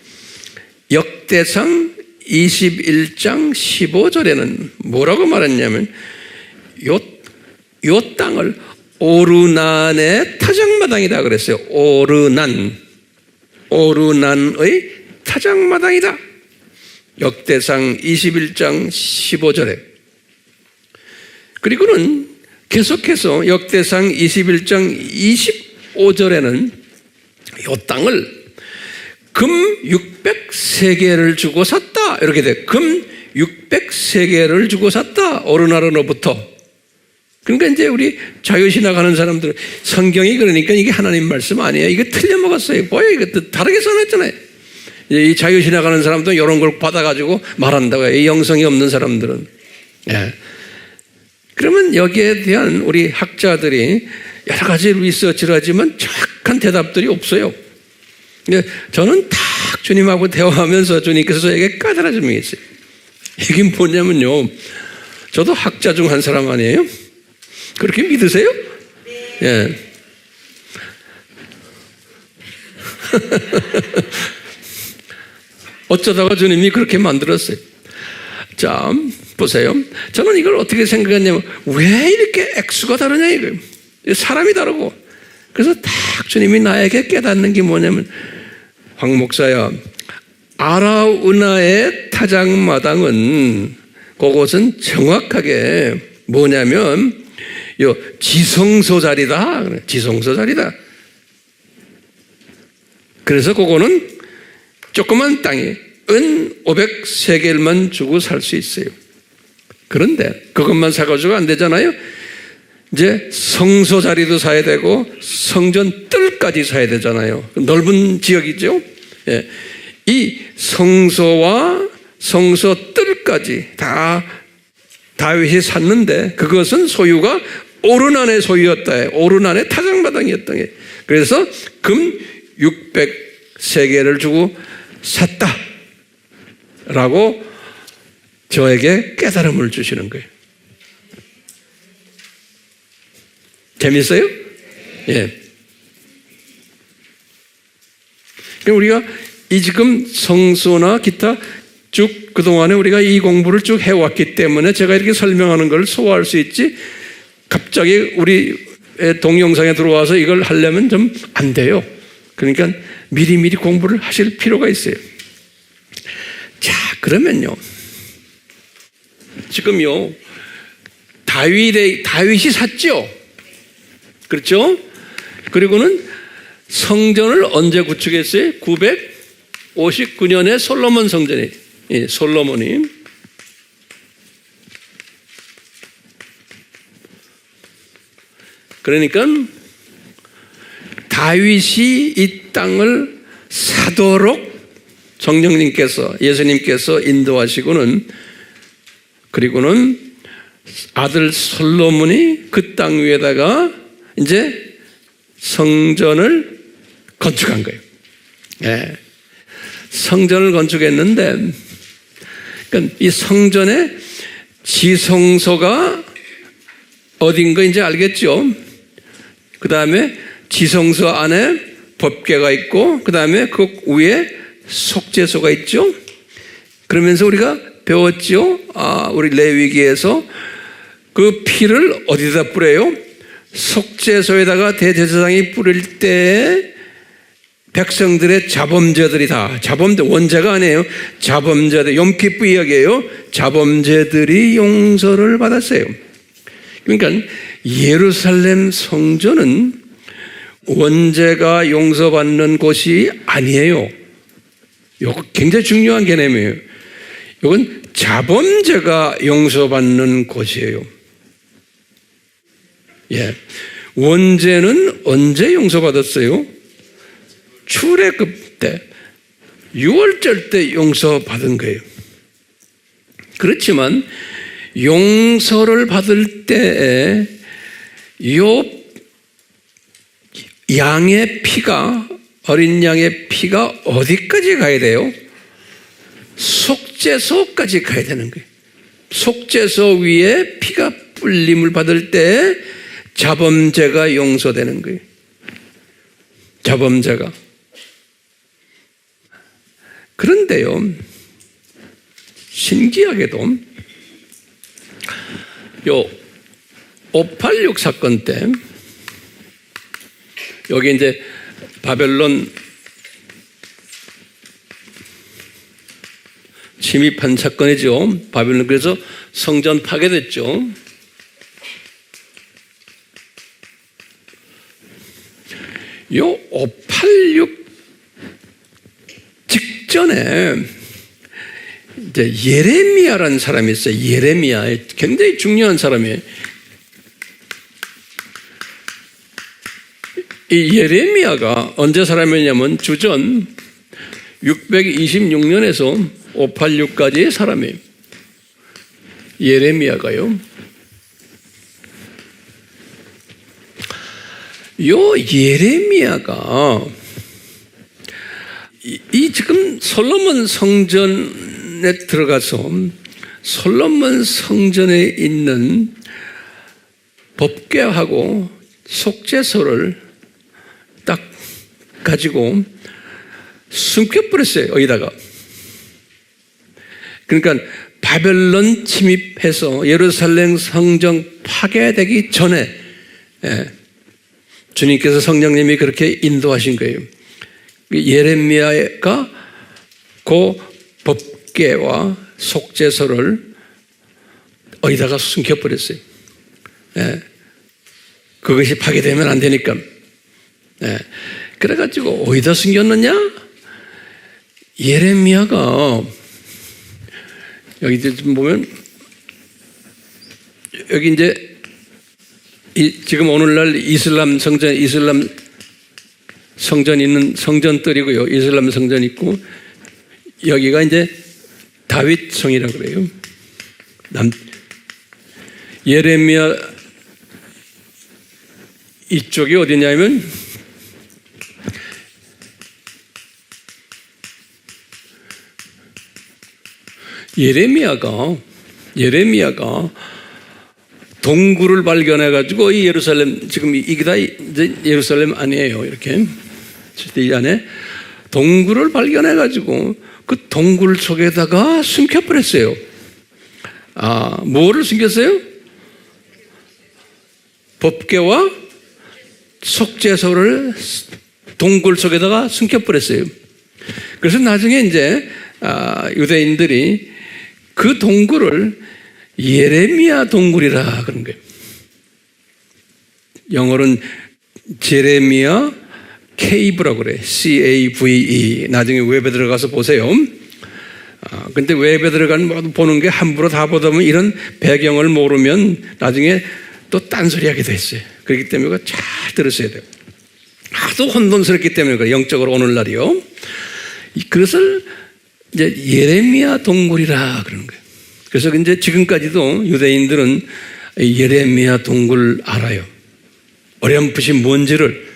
역대상 21장 15절에는 뭐라고 말했냐면, 요 땅을 오르난의 타작마당이다 그랬어요. 오르난의 타작마당이다. 역대상 21장 15절에. 그리고는 계속해서 역대상 21장 25절에는 이 땅을 금 600세겔을 주고 샀다. 이렇게 돼. 금 600세겔을 주고 샀다. 오르나로부터. 그러니까 이제 우리 자유신학 하는 사람들은 성경이 그러니까 이게 하나님 말씀 아니에요. 이거 틀려먹었어요. 뭐야, 이거 다르게 써놨잖아요. 이 자유신학 하는 사람도 이런 걸 받아가지고 말한다고요. 이 영성이 없는 사람들은. 예. 그러면 여기에 대한 우리 학자들이 여러 가지 리서치를 하지만 정확한 대답들이 없어요. 저는 딱 주님하고 대화하면서 주님께서 저에게 까다로운 점이 있어요. 이게 뭐냐면요, 저도 학자 중 한 사람 아니에요? 그렇게 믿으세요? 네. 예. 어쩌다가 주님이 그렇게 만들었어요. 자, 보세요. 저는 이걸 어떻게 생각했냐면, 왜 이렇게 액수가 다르냐, 이거예요. 사람이 다르고. 그래서 딱 주님이 나에게 깨닫는 게 뭐냐면, 황 목사야, 아라우나의 타작마당은 그곳은 정확하게 뭐냐면, 요 지성소 자리다. 지성소 자리다. 그래서 그거는 조그만 땅에 은 500세겔만 주고 살 수 있어요. 그런데 그것만 사가지고 안 되잖아요. 이제 성소 자리도 사야 되고 성전 뜰까지 사야 되잖아요. 넓은 지역이죠. 예. 이 성소와 성소 뜰까지 다 다윗이 샀는데 그것은 소유가 오르난의 소유였다. 오르난의 타작마당이었다. 그래서 금 600세겔을 주고 샀다 라고 저에게 깨달음을 주시는 거예요. 재밌어요? 예. 우리가 이 지금 성소나 기타 쭉 그동안에 우리가 이 공부를 쭉 해왔기 때문에 제가 이렇게 설명하는 걸 소화할 수 있지, 갑자기 우리 동영상에 들어와서 이걸 하려면 좀 안 돼요. 그러니까 미리미리 공부를 하실 필요가 있어요. 자, 그러면요. 지금요, 다윗이 샀죠? 그렇죠? 그리고는 성전을 언제 구축했어요? 959년에 솔로몬 성전이, 예, 솔로몬이. 그러니까 다윗이 이 땅을 사도록 성령님께서, 예수님께서 인도하시고는, 그리고는 아들 솔로몬이 그 땅 위에다가 이제 성전을 건축한 거예요. 예. 성전을 건축했는데, 그러니까 이 성전의 지성소가 어딘가 이제 알겠죠? 그 다음에 지성소 안에 법궤가 있고, 그 다음에 그 위에 속죄소가 있죠? 그러면서 우리가 배웠죠? 우리 레위기에서 그 피를 어디다 뿌려요? 속죄소에다가 대제사장이 뿌릴 때 백성들의 자범죄들이 다, 자범죄, 원죄가 아니에요. 자범죄들, 욤키프 이야기예요. 자범죄들이 용서를 받았어요. 그러니까 예루살렘 성전은 원죄가 용서받는 곳이 아니에요. 이거 굉장히 중요한 개념이에요. 이건 자범죄가 용서받는 곳이에요. 예. 원죄는 언제 용서받았어요? 출애굽 때, 6월절 때 용서받은 거예요. 그렇지만 용서를 받을 때에 요 양의 피가, 어린 양의 피가 어디까지 가야 돼요? 속죄소까지 가야 되는 거예요. 속죄소 위에 피가 불림을 받을 때 자범죄가 용서되는 거예요. 자범죄가. 그런데요, 신기하게도 요 586 사건 때 여기 이제 바벨론 침입한 사건이죠. 바벨론, 그래서 성전 파괴됐죠. 요 586 직전에 이제 예레미야라는 사람이 있어요. 예레미야, 굉장히 중요한 사람이에요. 이 예레미야가 언제 사람이냐면 주전 626년에서 586까지의 사람이에요. 예레미야가요. 요 예레미야가 이 지금 솔로몬 성전에 들어가서 솔로몬 성전에 있는 법궤하고 속죄소를 딱 가지고 숨겨버렸어요. 어디다가. 그러니까 바벨론 침입해서 예루살렘 성전 파괴되기 전에 주님께서 성령님이 그렇게 인도하신 거예요. 예레미야가 그 법궤와 속죄소를 어디다가 숨겨버렸어요. 그것이 파괴되면 안 되니까. 그래가지고 어디다 숨겼느냐? 예레미야가 여기 좀 보면 여기 이제 지금 오늘날 이슬람 성전 있는 성전들이고요. 이슬람 성전 있고 여기가 이제 다윗 성이라고 그래요. 예레미야 이쪽이 어디냐면 예레미야가 동굴을 발견해가지고 이 예루살렘, 지금 이게 다 이제 예루살렘 아니에요. 이렇게. 이 안에 동굴을 발견해가지고 그 동굴 속에다가 숨겨버렸어요. 뭐를 숨겼어요? 법궤와 속죄소를 동굴 속에다가 숨겨버렸어요. 그래서 나중에 이제 유대인들이 그 동굴을 예레미야 동굴이라 그런 거예요. 영어로는 제레미야 케이브라고 그래요. CAVE. 나중에 웹에 들어가서 보세요. 근데 웹에 들어가는 보는 게 함부로 다 보다 보면 이런 배경을 모르면 나중에 또 딴소리 하게 됐어요. 그렇기 때문에 그거 잘 들으셔야 돼요. 하도 혼돈스럽기 때문에 그래요. 영적으로 오늘날이요. 그것을 이제 예레미야 동굴이라 그러는 거예요. 그래서 이제 지금까지도 유대인들은 예레미야 동굴 알아요. 어렴풋이 뭔지를.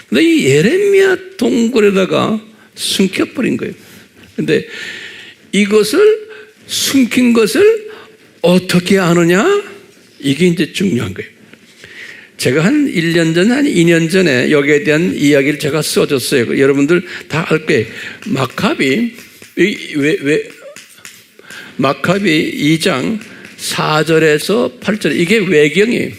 근데 이 예레미야 동굴에다가 숨겨버린 거예요. 근데 이것을 숨긴 것을 어떻게 아느냐? 이게 이제 중요한 거예요. 제가 한 1년 전, 한 2년 전에 여기에 대한 이야기를 제가 써줬어요. 여러분들 다 알 거예요. 마카비 2장 4절에서 8절, 이게 외경이에요.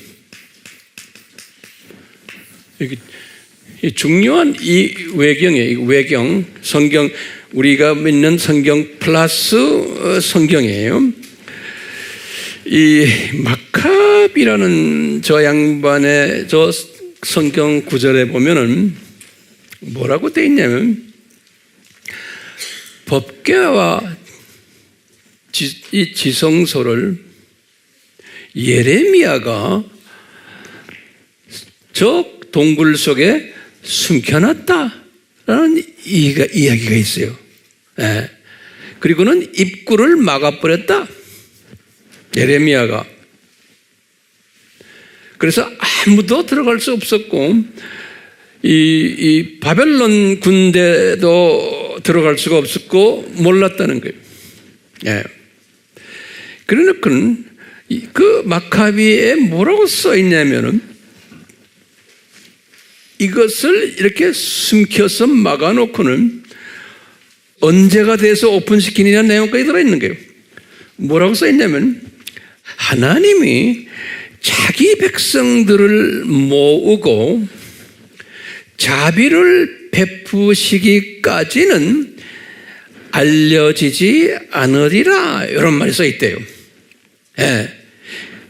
중요한 이 외경이에요. 이 외경, 성경, 우리가 믿는 성경 플러스 성경이에요. 이 마카비라는 저 양반의 저 성경 구절에 보면은 뭐라고 돼 있냐면, 법궤와 이 지성소를 예레미야가 저 동굴 속에 숨겨놨다라는 이야기가 있어요. 예. 그리고는 입구를 막아버렸다, 예레미야가. 그래서 아무도 들어갈 수 없었고, 이 바벨론 군대도 들어갈 수가 없었고 몰랐다는 거예요. 예. 그러니까 그 마카비에 뭐라고 써 있냐면은, 이것을 이렇게 숨겨서 막아놓고는 언제가 돼서 오픈시키느냐는 내용까지 들어있는 거예요. 뭐라고 써 있냐면, 하나님이 자기 백성들을 모으고 자비를 베푸시기까지는 알려지지 않으리라, 이런 말이 써 있대요. 예.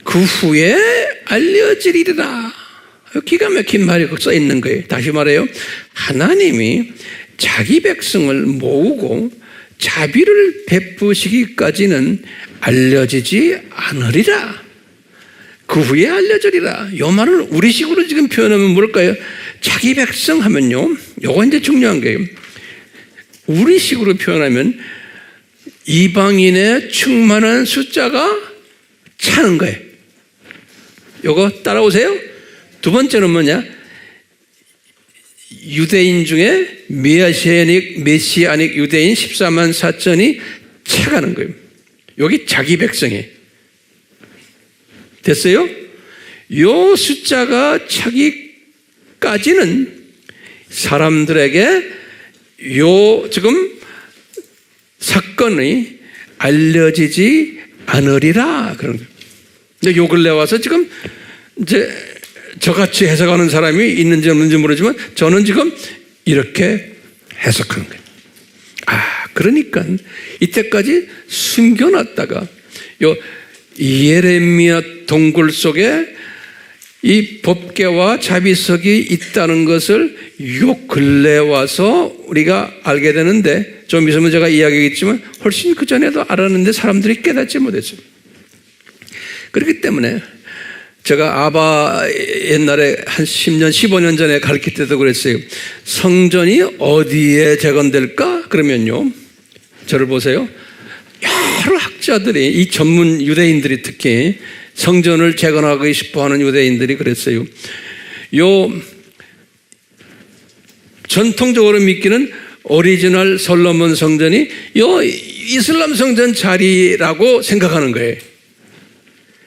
그 후에 알려지리라. 기가 막힌 말이 써 있는 거예요. 다시 말해요. 하나님이 자기 백성을 모으고 자비를 베푸시기까지는 알려지지 않으리라. 그 후에 알려지리라. 이 말을 우리식으로 지금 표현하면 뭘까요? 자기 백성 하면요, 요거 이제 중요한 거예요. 우리식으로 표현하면 이방인의 충만한 숫자가 차는 거예요. 요거 따라오세요. 두 번째는 뭐냐? 유대인 중에 메시아닉 유대인 14만 4천이 차가는 거예요. 여기 자기 백성이에요. 됐어요? 요 숫자가 차기까지는 사람들에게 요 지금 사건이 알려지지 않으리라, 그런 거예요. 근데 요 근래 와서 지금 이제 저같이 해석하는 사람이 있는지 없는지 모르지만 저는 지금 이렇게 해석하는 거예요. 그러니까 이때까지 숨겨놨다가 요 예레미야 동굴 속에 이 법궤와 자비석이 있다는 것을 요 근래 와서 우리가 알게 되는데, 좀 있으면 제가 이야기하겠지만 훨씬 그 전에도 알았는데 사람들이 깨닫지 못했어요. 그렇기 때문에 제가 아바 옛날에 한 10년, 15년 전에 가르칠 때도 그랬어요. 성전이 어디에 재건될까? 그러면요, 저를 보세요. 여러 학자들이, 이 전문 유대인들이 특히 성전을 재건하고 싶어하는 유대인들이 그랬어요. 요 전통적으로 믿기는 오리지널 솔로몬 성전이 요 이슬람 성전 자리라고 생각하는 거예요.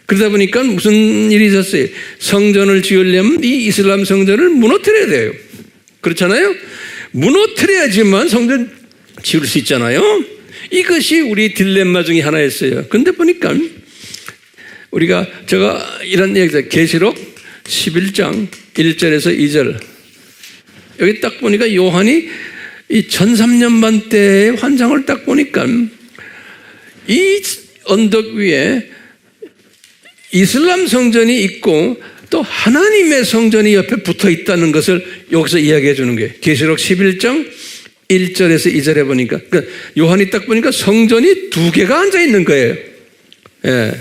그러다 보니까 무슨 일이 있었어요? 성전을 지으려면 이 이슬람 성전을 무너뜨려야 돼요. 그렇잖아요? 무너뜨려야지만 성전 지을 수 있잖아요. 이것이 우리 딜레마 중에 하나였어요. 근데 보니까 제가 이런 얘기죠. 계시록 11장 1절에서 2절. 여기 딱 보니까 요한이 이 1300년 때의 환상을 딱 보니까 이 언덕 위에 이슬람 성전이 있고 또 하나님의 성전이 옆에 붙어 있다는 것을 여기서 이야기해 주는 거예요. 계시록 11장 1절에서 2절에 보니까, 그러니까 요한이 딱 보니까 성전이 두 개가 앉아 있는 거예요. 예.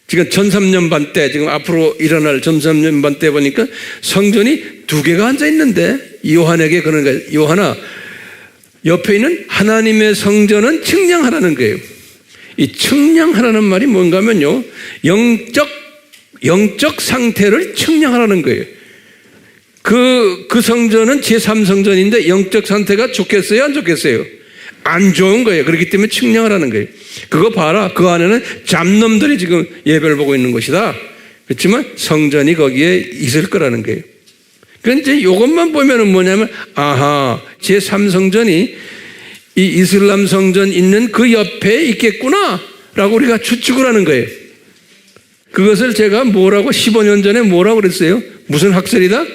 지금 1300년 때, 지금 앞으로 일어날 1300년 때 보니까 성전이 두 개가 앉아 있는데, 요한에게 그런 거예요. 요한아, 옆에 있는 하나님의 성전은 측량하라는 거예요. 이 측량하라는 말이 뭔가 하면요, 영적 상태를 측량하라는 거예요. 그 성전은 제3성전인데 영적 상태가 좋겠어요? 안 좋겠어요? 안 좋은 거예요. 그렇기 때문에 측량하라는 거예요. 그거 봐라. 그 안에는 잡놈들이 지금 예배를 보고 있는 것이다. 그렇지만 성전이 거기에 있을 거라는 거예요. 그런데 이것만 보면은 뭐냐면, 아하, 제3성전이 이 이슬람 성전 있는 그 옆에 있겠구나 라고 우리가 추측을 하는 거예요. 그것을 제가 15년 전에 뭐라고 그랬어요? 무슨 학설이다?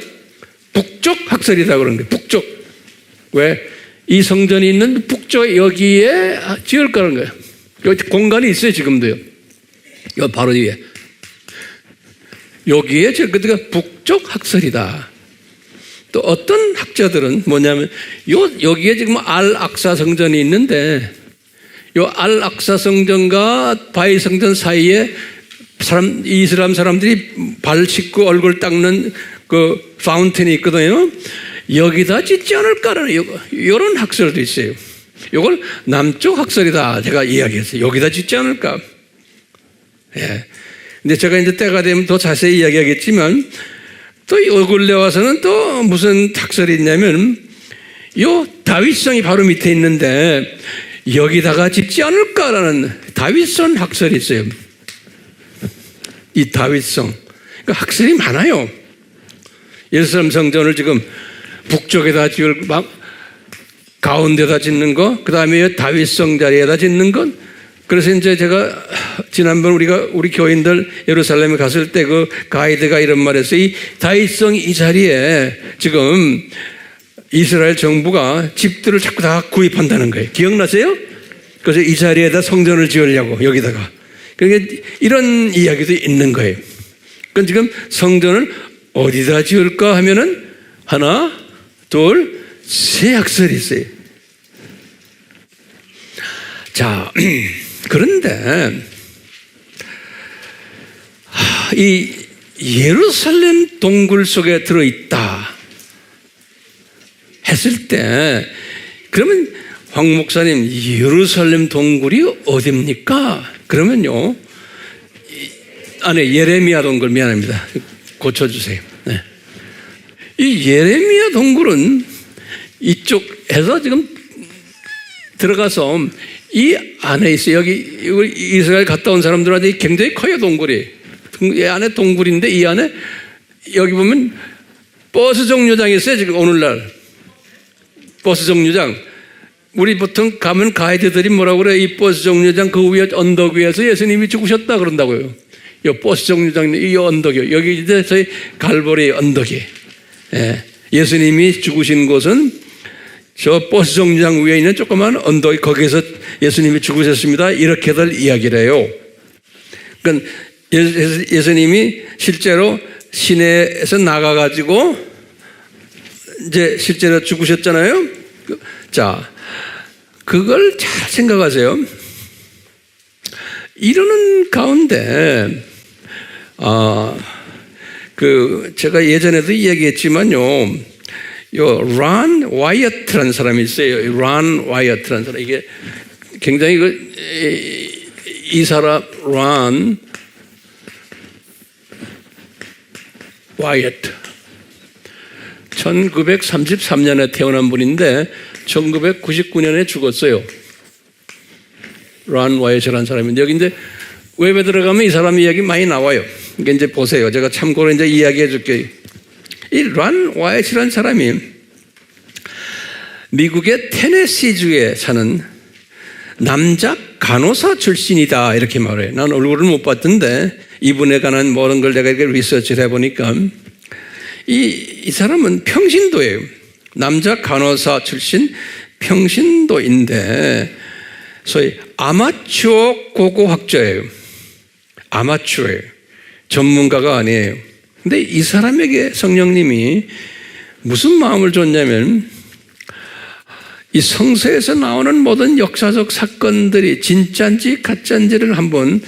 북쪽 학설이다 그런 거예요. 북쪽. 왜? 이 성전이 있는 북쪽 여기에 지을 거라는 거예요. 여기 공간이 있어요, 지금도요. 여기 바로 위에. 여기에 지을 거니까 북쪽 학설이다. 또 어떤 학자들은 뭐냐면, 여기에 지금 알-악사 성전이 있는데, 요 알-악사 성전과 바위 성전 사이에 이슬람 사람들이 발 씻고 얼굴 닦는 그 파운틴이 있거든요. 여기다 짓지 않을까라는 이런 학설도 있어요. 이걸 남쪽 학설이다 제가 이야기했어요. 여기다 짓지 않을까. 예. 근데 제가 이제 때가 되면 더 자세히 이야기하겠지만, 또 요 근래 와서는 또 무슨 학설이 있냐면, 요 다윗성이 바로 밑에 있는데 여기다가 짓지 않을까라는 다윗성 학설이 있어요. 이 다윗성. 그러니까 학설이 많아요. 예루살렘 성전을 지금 북쪽에다 지을, 막 가운데다 짓는 거, 그 다음에 다윗성 자리에다 짓는 것. 그래서 이제 제가 지난번 우리 교인들 예루살렘에 갔을 때 그 가이드가 이런 말했어요. 이 다윗성 이 자리에 지금 이스라엘 정부가 집들을 자꾸 다 구입한다는 거예요. 기억나세요? 그래서 이 자리에다 성전을 지으려고 여기다가. 그러니까 이런 이야기도 있는 거예요. 그러니까 지금 성전을 어디다 지을까 하면은 하나, 둘, 세 학설이 있어요. 자, 그런데 이 예루살렘 동굴 속에 들어있다 했을 때, 그러면 황 목사님, 예루살렘 동굴이 어딥니까? 그러면요, 안에 예레미야 동굴, 미안합니다. 고쳐주세요. 네. 이 예레미야 동굴은 이쪽에서 지금 들어가서 이 안에 있어요. 여기 이스라엘 갔다 온 사람들한테 굉장히 커요, 동굴이. 이 안에 동굴인데, 이 안에 여기 보면 버스 정류장이 있어요, 지금 오늘날. 버스 정류장. 우리 보통 가면 가이드들이 뭐라고 그래? 이 버스 정류장 그 위에 언덕 위에서 예수님이 죽으셨다 그런다고요. 이 버스 정류장, 이 언덕이요. 여기 이제 저희 갈보리 언덕이. 예. 예수님이 죽으신 곳은 저 버스 정류장 위에 있는 조그만 언덕이, 거기에서 예수님이 죽으셨습니다. 이렇게들 이야기를 해요. 그러니까 예수님이 실제로 시내에서 나가가지고 이제 실제로 죽으셨잖아요. 자, 그걸 잘 생각하세요. 이러는 가운데, 제가 예전에도 이야기했지만요, 란 와이어트라는 사람이 있어요. 란 와이어트라는 사람. 이게 굉장히 이 사람, 란 와이어트. 1933년에 태어난 분인데 1999년에 죽었어요. 란 와이어트라는 사람인데, 여기 이제 웹에 들어가면 이 사람 이야기 많이 나와요. 그러니까 이제 보세요. 제가 참고로 이제 이야기해 줄게요. 이 란 와이어트라는 사람이 미국의 테네시주에 사는 남자 간호사 출신이다, 이렇게 말해요. 난 얼굴을 못 봤던데 이분에 관한 모든 걸 내가 이렇게 리서치를 해보니까 이 사람은 평신도예요. 남자 간호사 출신 평신도인데 소위 아마추어 고고학자예요. 아마추어예요. 전문가가 아니에요. 근데 이 사람에게 성령님이 무슨 마음을 줬냐면, 이 성서에서 나오는 모든 역사적 사건들이 진짜인지 가짜인지를 한번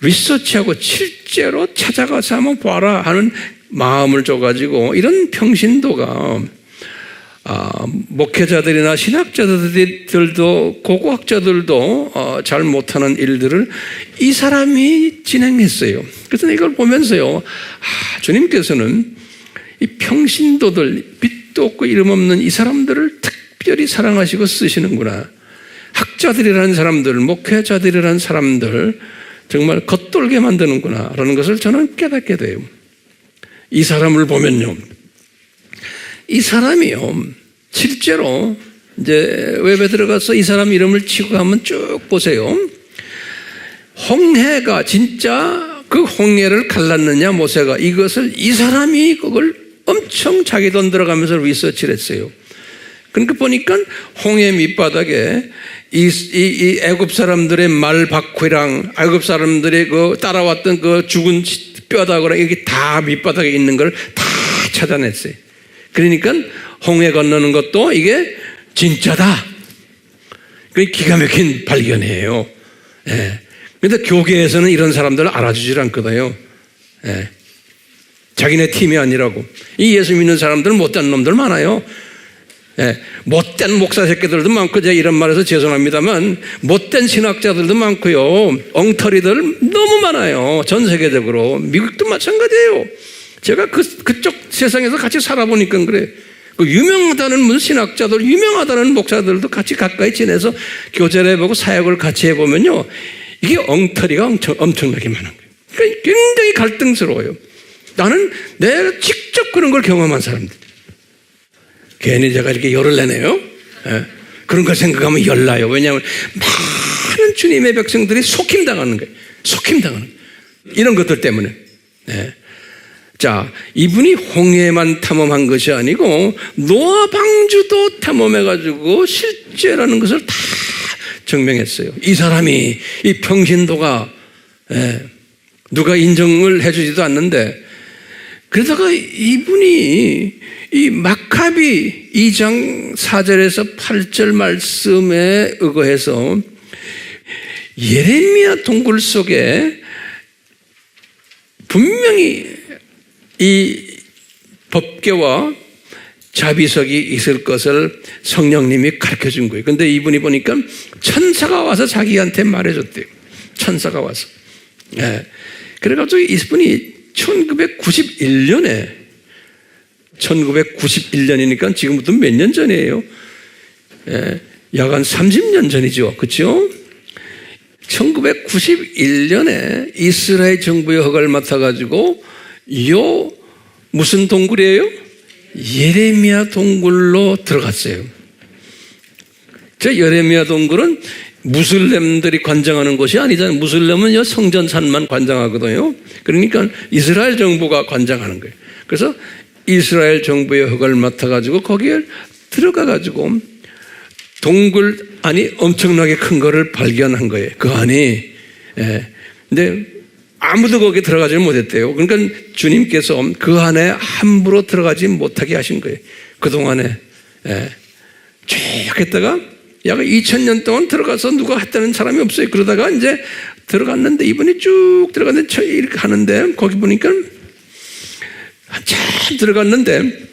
리서치하고 실제로 찾아가서 한번 봐라 하는 마음을 줘가지고, 이런 평신도가 목회자들이나 신학자들도 고고학자들도 잘 못하는 일들을 이 사람이 진행했어요. 그래서 이걸 보면서요, 주님께서는 이 평신도들, 빛도 없고 이름 없는 이 사람들을 특별히 사랑하시고 쓰시는구나. 학자들이라는 사람들, 목회자들이라는 사람들 정말 겉돌게 만드는구나 라는 것을 저는 깨닫게 돼요. 이 사람을 보면요, 이 사람이요, 실제로 이제 웹에 들어가서 이 사람 이름을 치고 한번 쭉 보세요. 홍해가 진짜 그 홍해를 갈랐느냐 모세가, 이것을 이 사람이 그걸 엄청 자기 돈 들어가면서 리서치를 했어요. 그러니까 보니까 홍해 밑바닥에 이 애굽 사람들의 말바퀴랑 애굽 사람들의 그 따라왔던 그 죽은 뼈다구랑 이게 다 밑바닥에 있는 걸 다 찾아냈어요. 그러니까 홍해 건너는 것도 이게 진짜다. 그 기가 막힌 발견이에요. 예. 그런데 교계에서는 이런 사람들을 알아주질 않거든요. 예. 자기네 팀이 아니라고. 이 예수 믿는 사람들은 못된 놈들 많아요. 예. 못된 목사 새끼들도 많고, 제가 이런 말해서 죄송합니다만 못된 신학자들도 많고요, 엉터리들 너무 많아요. 전 세계적으로. 미국도 마찬가지예요. 제가 그쪽 세상에서 같이 살아보니까 그래. 그 유명하다는 신학자들, 유명하다는 목사들도 같이 가까이 지내서 교제를 해보고 사역을 같이 해보면요, 이게 엉터리가 엄청나게 많은 거예요. 그러니까 굉장히 갈등스러워요. 나는 내가 직접 그런 걸 경험한 사람들. 괜히 제가 이렇게 열을 내네요. 예. 그런 걸 생각하면 열나요. 왜냐하면 많은 주님의 백성들이 속임당하는 거예요. 속임당하는 거예요. 이런 것들 때문에. 예. 자, 이분이 홍해만 탐험한 것이 아니고 노아 방주도 탐험해가지고 실제라는 것을 다 증명했어요. 이 사람이, 이 평신도가, 누가 인정을 해주지도 않는데, 그러다가 이분이 이 마카비 2장 4절에서 8절 말씀에 의거해서 예레미야 동굴 속에 분명히 이 법궤와 자비석이 있을 것을 성령님이 가르쳐 준 거예요. 그런데 이분이 보니까 천사가 와서 자기한테 말해줬대요. 천사가 와서. 예. 그래가지고 이분이 1991년이니까 지금부터 몇 년 전이에요. 예. 약 한 30년 전이죠. 그렇죠? 1991년에 이스라엘 정부의 허가를 맡아가지고 무슨 동굴이에요? 예레미야 동굴로 들어갔어요. 저 예레미야 동굴은 무슬림들이 관장하는 곳이 아니잖아요. 무슬림은 성전산만 관장하거든요. 그러니까 이스라엘 정부가 관장하는 거예요. 그래서 이스라엘 정부의 허가를 맡아가지고 거기에 들어가가지고 동굴 안이 엄청나게 큰 거를 발견한 거예요. 그 안이. 근데 아무도 거기에 들어가지 못했대요. 그러니까 주님께서 그 안에 함부로 들어가지 못하게 하신 거예요. 그동안에 쭉 했다가 약 2000년 동안 들어가서 누가 했다는 사람이 없어요. 그러다가 이제 들어갔는데 이분이 쭉 들어갔는데 이렇게 하는데 거기 보니까 한참 들어갔는데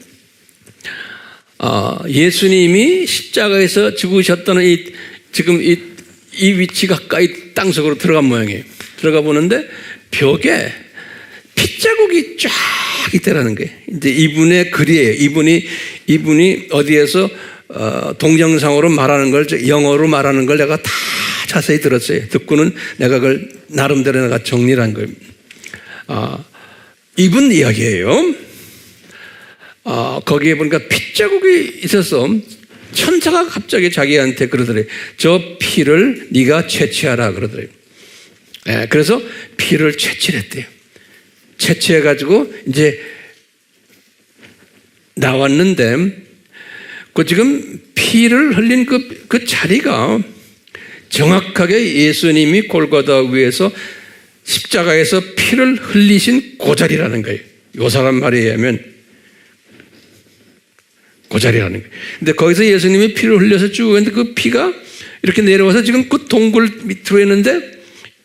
예수님이 십자가에서 죽으셨다는 지금 이 위치 가까이 땅속으로 들어간 모양이에요. 들어가 보는데 벽에 핏자국이 쫙 있다라는 거예요. 이제 이분의 글이에요. 이분이 어디에서 동영상으로 말하는 걸, 영어로 말하는 걸 내가 다 자세히 들었어요. 듣고는 내가 그걸 나름대로 내가 정리를 한 거예요. 이분 이야기예요. 거기에 보니까 핏자국이 있어서 천사가 갑자기 자기한테 그러더래요. 저 피를 네가 채취하라 그러더래요. 그래서 피를 채취했대요. 채취해가지고 이제 나왔는데 그 지금 피를 흘린 그 자리가 정확하게 예수님이 골고다 위에서 십자가에서 피를 흘리신 그 자리라는 거예요. 이 사람 말에 의하면 그 자리라는 거예요. 근데 거기서 예수님이 피를 흘려서 쭉 했는데 그 피가 이렇게 내려와서 지금 그 동굴 밑으로 했는데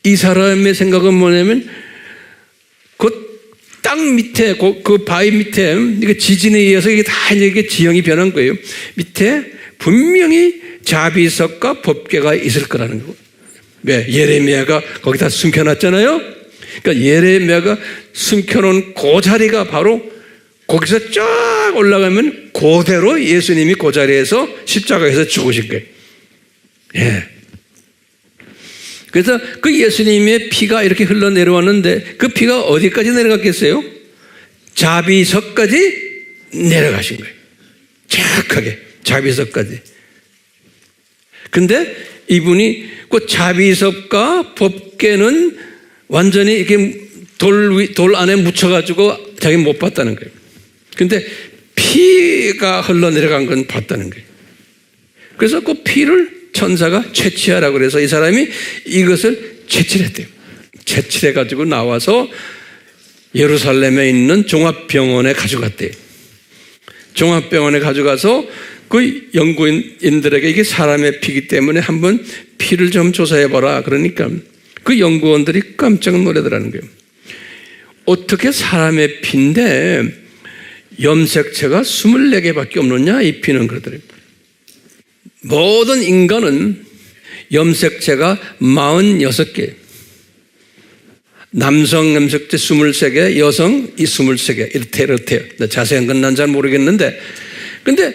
이 사람의 생각은 뭐냐면 그 땅 밑에, 그 바위 밑에, 이게 지진에 의해서 이게 다 이게 지형이 변한 거예요. 밑에 분명히 자비석과 법궤가 있을 거라는 거고. 왜? 예레미야가 거기다 숨겨놨잖아요? 그러니까 예레미야가 숨겨놓은 그 자리가 바로 거기서 쫙 올라가면 그대로 예수님이 그 자리에서 십자가에서 죽으신 거예요. 예. 그래서 그 예수님의 피가 이렇게 흘러내려왔는데 그 피가 어디까지 내려갔겠어요? 자비석까지 내려가신 거예요. 정확하게 자비석까지. 근데 이분이 그 자비석과 법궤는 완전히 이렇게 돌 안에 묻혀가지고 자기 못 봤다는 거예요. 근데 피가 흘러내려간 건 봤다는 거예요. 그래서 그 피를 천사가 채취하라고 그래서 이 사람이 이것을 채취했대요. 채취해가지고 나와서 예루살렘에 있는 종합병원에 가져갔대요. 종합병원에 가져가서 그 연구인들에게 이게 사람의 피기 때문에 한번 피를 좀 조사해봐라. 그러니까 그 연구원들이 깜짝 놀라더라는 거예요. 어떻게 사람의 피인데 염색체가 24개밖에 없느냐? 이 피는 그러더래요. 모든 인간은 염색체가 46개. 남성 염색체 23개, 여성 이 23개. 이렇대요. 자세한 건 난 잘 모르겠는데. 근데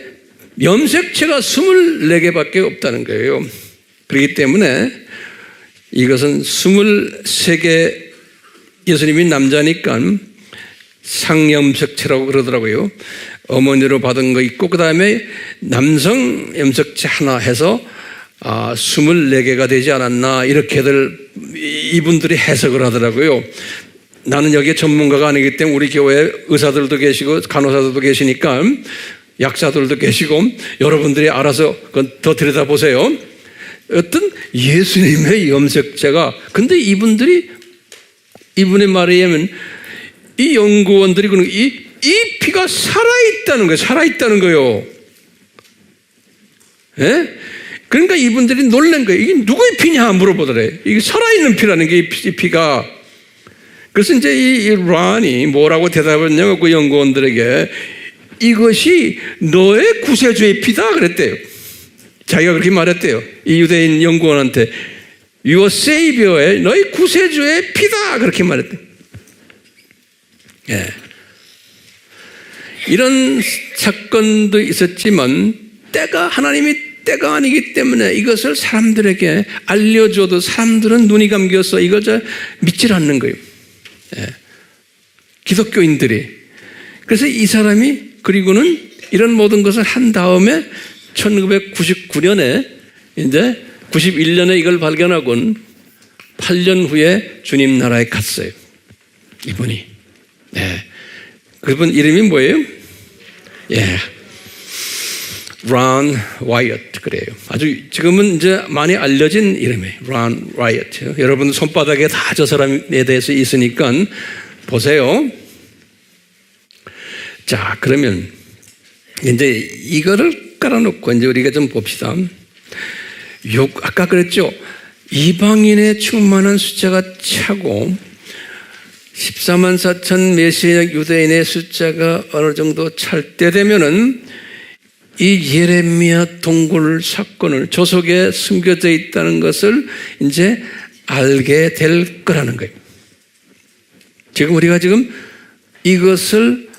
염색체가 24개밖에 없다는 거예요. 그렇기 때문에 이것은 23개, 예수님이 남자니까 상염색체라고 그러더라고요. 어머니로 받은 거 있고 그 다음에 남성 염색체 하나 해서 24개가 되지 않았나 이렇게들 이분들이 해석을 하더라고요. 나는 여기에 전문가가 아니기 때문에 우리 교회에 의사들도 계시고 간호사들도 계시니까 약사들도 계시고 여러분들이 알아서 그건 더 들여다보세요. 어떤 예수님의 염색체가 근데 이분의 말에 의하면 이 연구원들이 그런 이 피가 살아있다는 거예요. 예? 그러니까 이분들이 놀란 거예요. 이게 누구의 피냐 물어보더래. 이게 살아있는 피라는 게 이 피가. 그래서 이제 이 란이 뭐라고 대답했냐고 그 연구원들에게 이것이 너의 구세주의 피다 그랬대요. 자기가 그렇게 말했대요. 이 유대인 연구원한테 Your Savior의 너의 구세주의 피다 그렇게 말했대요. 예. 이런 사건도 있었지만 하나님이 때가 아니기 때문에 이것을 사람들에게 알려줘도 사람들은 눈이 감겨서 이것을 믿질 않는 거예요. 예. 기독교인들이. 그래서 이 사람이 그리고는 이런 모든 것을 한 다음에 1999년에 이제 91년에 이걸 발견하곤 8년 후에 주님 나라에 갔어요. 이분이. 네. 그분 이름이 뭐예요? 예. 란 와이엇 그래요. 아주 지금은 이제 많이 알려진 이름이에요. 란 와이엇. 여러분 손바닥에 다 저 사람에 대해서 있으니까 보세요. 자, 그러면 이제 이거를 깔아놓고 이제 우리가 좀 봅시다. 아까 그랬죠. 이방인의 충만한 숫자가 차고 14만 4천 메시아 유대인의 숫자가 어느 정도 찰 때 되면은 이 예레미야 동굴 사건을 조속에 숨겨져 있다는 것을 이제 알게 될 거라는 거예요. 우리가 지금 이것을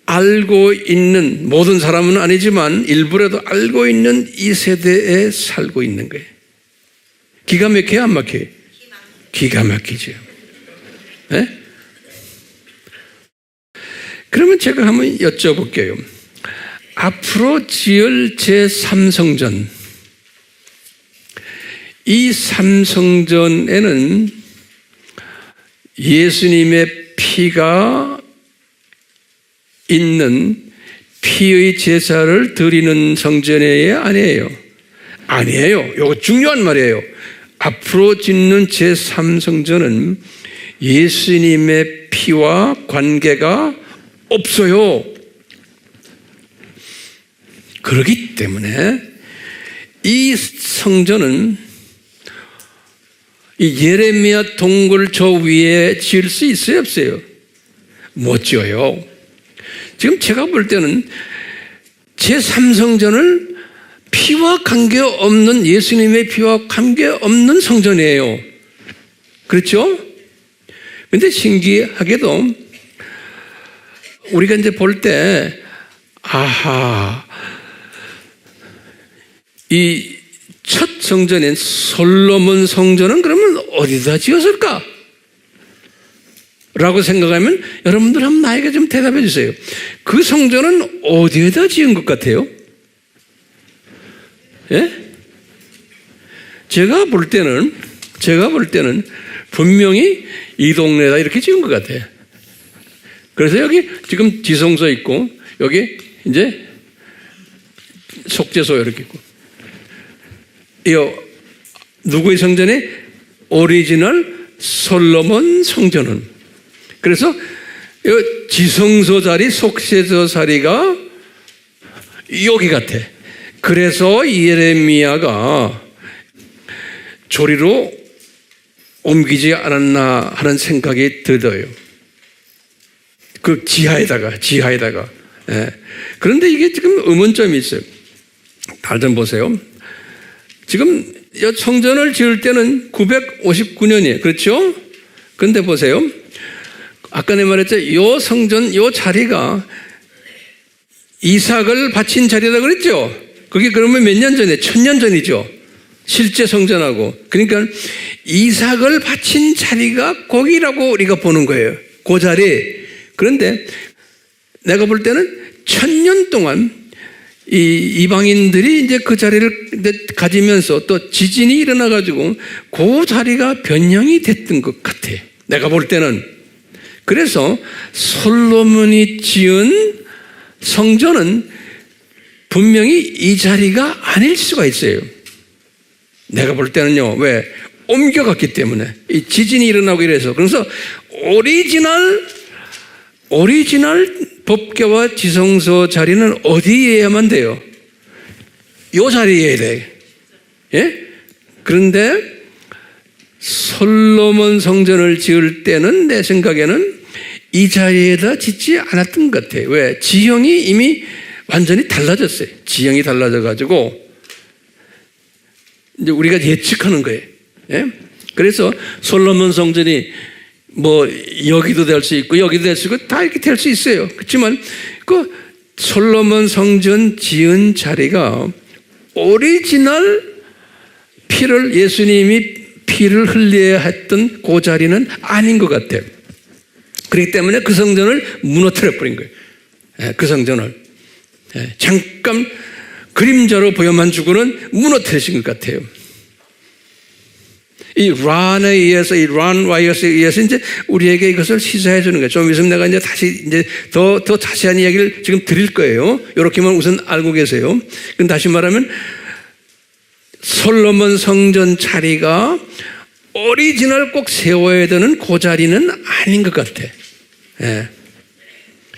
알고 있는 모든 사람은 아니지만 일부라도 알고 있는 이 세대에 살고 있는 거예요. 기가 막혀요, 안 막혀요? 기가 막히죠. 네? 그러면 제가 한번 여쭤볼게요. 앞으로 지을 제3성전, 이 3성전에는 예수님의 피가 있는 피의 제사를 드리는 성전이에요? 아니에요? 아니에요. 이거 중요한 말이에요. 앞으로 짓는 제3성전은 예수님의 피와 관계가 없어요. 그렇기 때문에 이 성전은 이 예레미야 동굴 저 위에 지을 수 있어요, 없어요? 못 지어요. 지금 제가 볼 때는 제3성전을 피와 관계없는, 예수님의 피와 관계없는 성전이에요. 그렇죠? 근데 신기하게도 우리가 이제 볼 때, 아하, 이 첫 성전인 솔로몬 성전은 그러면 어디다 지었을까? 라고 생각하면 여러분들 한번 나에게 좀 대답해 주세요. 그 성전은 어디에다 지은 것 같아요? 예? 제가 볼 때는 분명히 이 동네에다 이렇게 지은 것 같아요. 그래서 여기 지금 지성소 있고, 여기 이제 속죄소 이렇게 있고, 이 누구의 성전이? 오리지널 솔로몬 성전은. 그래서 이 지성소 자리, 속죄소 자리가 여기 같아. 그래서 예레미야가 조리로 옮기지 않았나 하는 생각이 들어요. 그 지하에다가. 예. 그런데 이게 지금 의문점이 있어요. 잘 좀 보세요. 지금 이 성전을 지을 때는 959년이에요. 그렇죠? 그런데 보세요. 아까 내가 말했죠. 이 성전, 이 자리가 이삭을 바친 자리라고 그랬죠? 그게 그러면 몇 년 전에? 1000년 전이죠. 실제 성전하고. 그러니까 이삭을 바친 자리가 거기라고 우리가 보는 거예요. 그 자리. 그런데 내가 볼 때는 1000년 동안 이 이방인들이 이제 그 자리를 가지면서 또 지진이 일어나가지고 그 자리가 변형이 됐던 것 같아. 내가 볼 때는. 그래서 솔로몬이 지은 성전은 분명히 이 자리가 아닐 수가 있어요. 내가 볼 때는요. 왜? 옮겨갔기 때문에. 이 지진이 일어나고 이래서. 그래서 오리지널 법궤와 지성소 자리는 어디에야만 돼요? 이 자리에 돼. 예? 그런데 솔로몬 성전을 지을 때는 내 생각에는 이 자리에다 짓지 않았던 것 같아요. 왜? 지형이 이미 완전히 달라졌어요. 지형이 달라져가지고 이제 우리가 예측하는 거예요. 예? 그래서 솔로몬 성전이 뭐 여기도 될 수 있고 여기도 될 수 있고 다 이렇게 될 수 있어요. 그렇지만 그 솔로몬 성전 지은 자리가 오리지널 예수님이 피를 흘려야 했던 그 자리는 아닌 것 같아요. 그렇기 때문에 그 성전을 무너뜨려 버린 거예요. 그 성전을 잠깐 그림자로 보여만 주고는 무너뜨리신 것 같아요. 이 란에 의해서, 이 란 와이어스에 의해서 이제 우리에게 이것을 시사해 주는 거예요. 좀 있으면 내가 이제 다시 이제 더 자세한 이야기를 지금 드릴 거예요. 이렇게만 우선 알고 계세요. 그럼 다시 말하면 솔로몬 성전 자리가 오리지널 꼭 세워야 되는 그 자리는 아닌 것 같아. 예.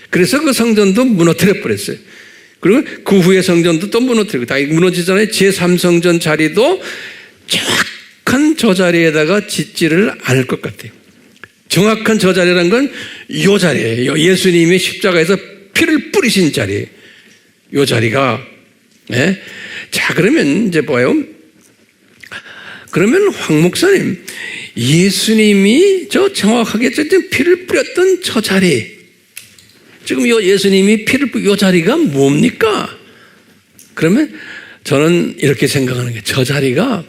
그래서 그 성전도 무너뜨려 버렸어요. 그리고 그 후에 성전도 또 무너뜨리고 다 무너지잖아요. 제3성전 자리도 정확한 저 자리에다가 짓지를 않을 것 같아요. 정확한 저 자리라는 건 이 자리예요. 예수님이 십자가에서 피를 뿌리신 자리예요. 이 자리가. 예? 자, 그러면 이제 봐요. 그러면 황 목사님, 예수님이 저 정확하게 피를 뿌렸던 저 자리, 지금 이 예수님이 피를 뿌린 이 자리가 뭡니까? 그러면 저는 이렇게 생각하는 게, 저 자리가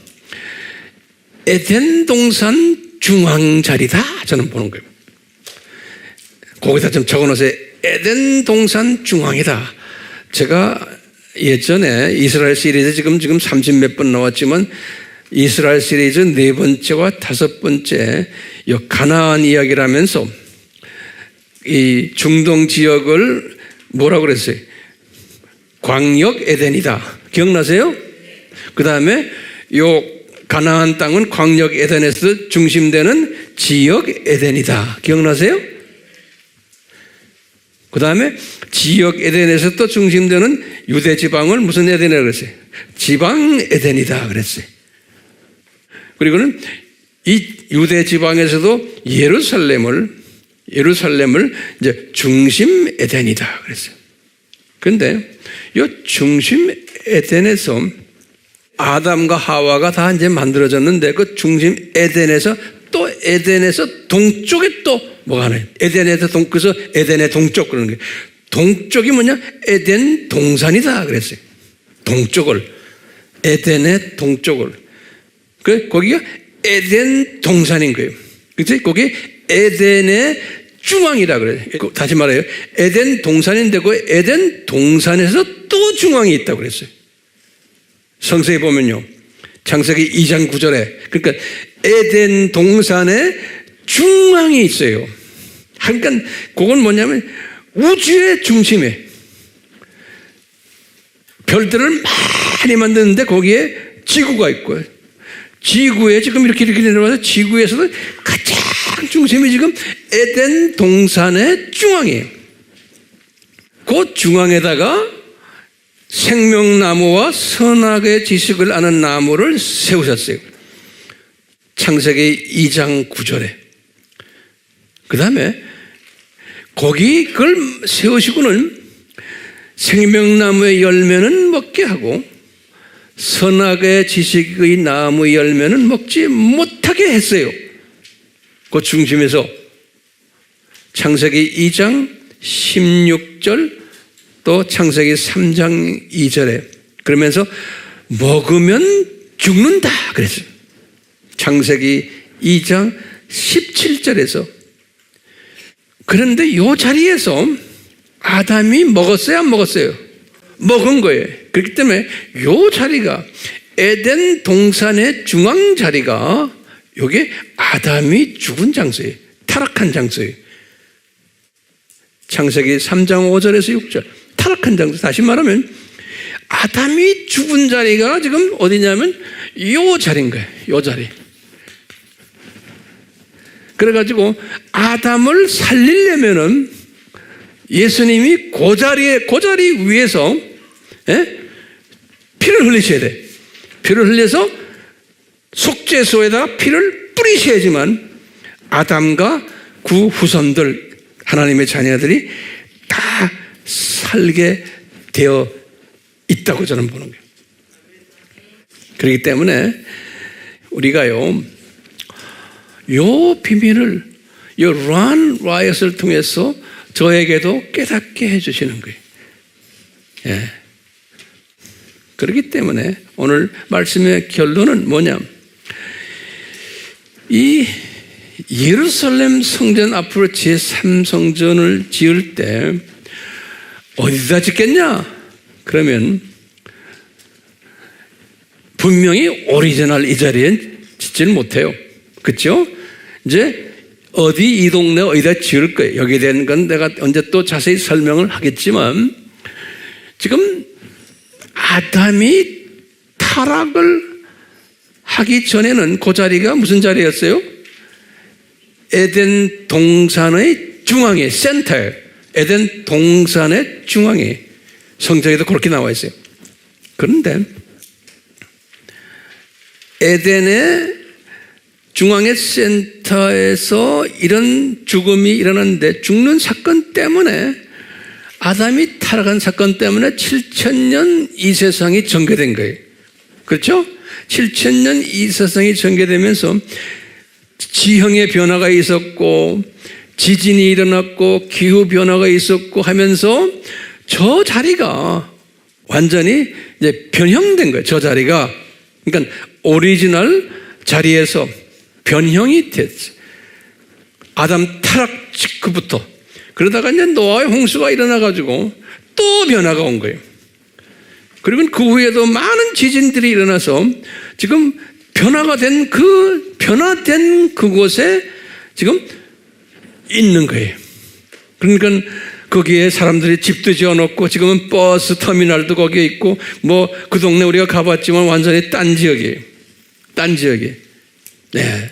에덴 동산 중앙 자리다. 저는 보는 거예요. 거기다 좀 적어놓으세요. 에덴 동산 중앙이다. 제가 예전에 이스라엘 시리즈 지금 30몇 번 나왔지만 이스라엘 시리즈 4번째와 5번째 이 가나안 이야기를 하면서 이 중동 지역을 뭐라고 그랬어요? 광역 에덴이다. 기억나세요? 그 다음에 요 가나안 땅은 광역 에덴에서 중심되는 지역 에덴이다. 기억나세요? 그 다음에 지역 에덴에서 또 중심되는 유대 지방을 무슨 에덴이라고 그랬어요? 지방 에덴이다 그랬어요. 그리고는 이 유대 지방에서도 예루살렘을 예루살렘을 이제 중심 에덴이다 그랬어요. 그런데 이 중심 에덴에서 아담과 하와가 다 이제 만들어졌는데 그 중심 에덴에서 또 에덴에서 동쪽에 또 뭐가 하나요? 에덴에서 그래서 에덴의 동쪽 그러는 게 동쪽이 뭐냐? 에덴 동산이다 그랬어요. 동쪽을 에덴의 동쪽을 거기가 에덴 동산인 거예요. 그치? 거기 에덴의 중앙이라 그래요. 다시 말해요. 에덴 동산인데 그 에덴 동산에서 또 중앙이 있다고 그랬어요. 성서에 보면요. 창세기 2장 9절에 그러니까 에덴 동산에 중앙이 있어요. 그러니까 그건 뭐냐면 우주의 중심에 별들을 많이 만드는데 거기에 지구가 있고요. 지구에 지금 이렇게 내려와서 지구에서도 가장 중심이 지금 에덴 동산의 중앙이에요. 그 중앙에다가 생명나무와 선악의 지식을 아는 나무를 세우셨어요. 창세기 2장 9절에. 그 다음에 거기 그걸 세우시고는 생명나무의 열매는 먹게 하고 선악의 지식의 나무 열매는 먹지 못하게 했어요. 그 중심에서 창세기 2장 16절 또 창세기 3장 2절에 그러면서 먹으면 죽는다 그랬어요. 창세기 2장 17절에서 그런데 이 자리에서 아담이 먹었어요 안 먹었어요? 먹은 거예요. 그렇기 때문에 이 자리가 에덴 동산의 중앙 자리가 이게 아담이 죽은 장소예요. 타락한 장소예요. 창세기 3장 5절에서 6절 타락한 장소. 다시 말하면 아담이 죽은 자리가 지금 어디냐면 이 자리인 거예요. 이 자리. 그래가지고 아담을 살리려면은 예수님이 그 자리 위에서 피를 흘리셔야 돼. 피를 흘려서 속죄소에다 피를 뿌리셔야지만 아담과 그 후손들 하나님의 자녀들이 다 살게 되어 있다고 저는 보는 거예요. 그렇기 때문에 우리가요 요 비밀을 요 런 라이엇을 통해서 저에게도 깨닫게 해주시는 거예요. 예. 그렇기 때문에 오늘 말씀의 결론은 뭐냐? 이 예루살렘 성전 앞으로 제3성전을 지을 때 어디다 짓겠냐? 그러면 분명히 오리지널 이 자리엔 짓지는 못해요. 그렇죠? 이제 어디 이 동네 어디다 지을 거예요. 여기에 대한 건 내가 언제 또 자세히 설명을 하겠지만 지금 아담이 타락을 하기 전에는 그 자리가 무슨 자리였어요? 에덴 동산의 중앙에 센터에 에덴 동산의 중앙에 성경에도 그렇게 나와 있어요. 그런데 에덴의 중앙의 센터에서 이런 죽음이 일어났는데 죽는 사건 때문에 아담이 타락한 사건 때문에 7,000년 이 세상이 전개된 거예요. 그렇죠? 7,000년 이 세상이 전개되면서 지형의 변화가 있었고 지진이 일어났고 기후 변화가 있었고 하면서 저 자리가 완전히 이제 변형된 거예요. 저 자리가 그러니까 오리지널 자리에서 변형이 됐어요. 아담 타락 직후부터. 그러다가 이제 노아의 홍수가 일어나가지고 또 변화가 온 거예요. 그리고 그 후에도 많은 지진들이 일어나서 지금 변화된 그곳에 지금 있는 거예요. 그러니까 거기에 사람들이 집도 지어놓고 지금은 버스 터미널도 거기에 있고 뭐 그 동네 우리가 가봤지만 완전히 딴 지역이에요. 딴 지역이에요. 네.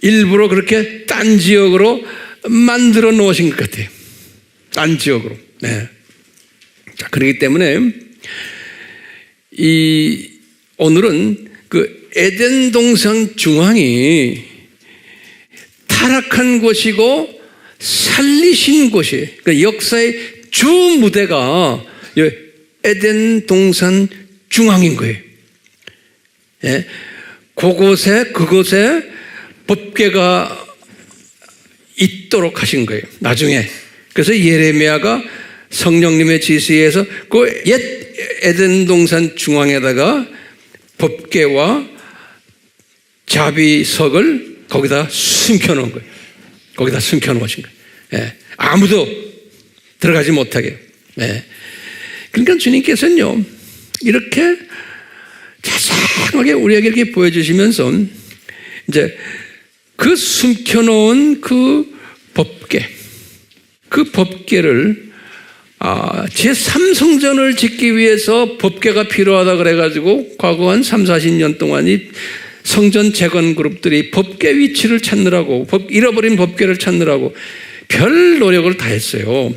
일부러 그렇게 딴 지역으로 만들어 놓으신 것 같아요. 딴 지역으로. 네. 자, 그렇기 때문에 오늘은 그 에덴 동산 중앙이 타락한 곳이고 살리신 곳이, 그러니까 역사의 주 무대가 에덴 동산 중앙인 거예요. 예? 그곳에 법궤가 있도록 하신 거예요. 나중에. 그래서 예레미야가 성령님의 지시에서 그 옛 에덴 동산 중앙에다가 법궤와 자비석을 거기다 숨겨놓은 거예요. 거기다 숨겨놓으신 거예요. 예. 아무도 들어가지 못하게. 예. 그러니까 주님께서는요, 이렇게 자세하게 우리에게 이렇게 보여주시면서 이제 그 숨겨놓은 그 법궤를 제3성전을 짓기 위해서 법궤가 필요하다 그래가지고 과거 한 30-40년 동안 이 성전 재건 그룹들이 법궤 위치를 찾느라고 잃어버린 법궤를 찾느라고 별 노력을 다 했어요.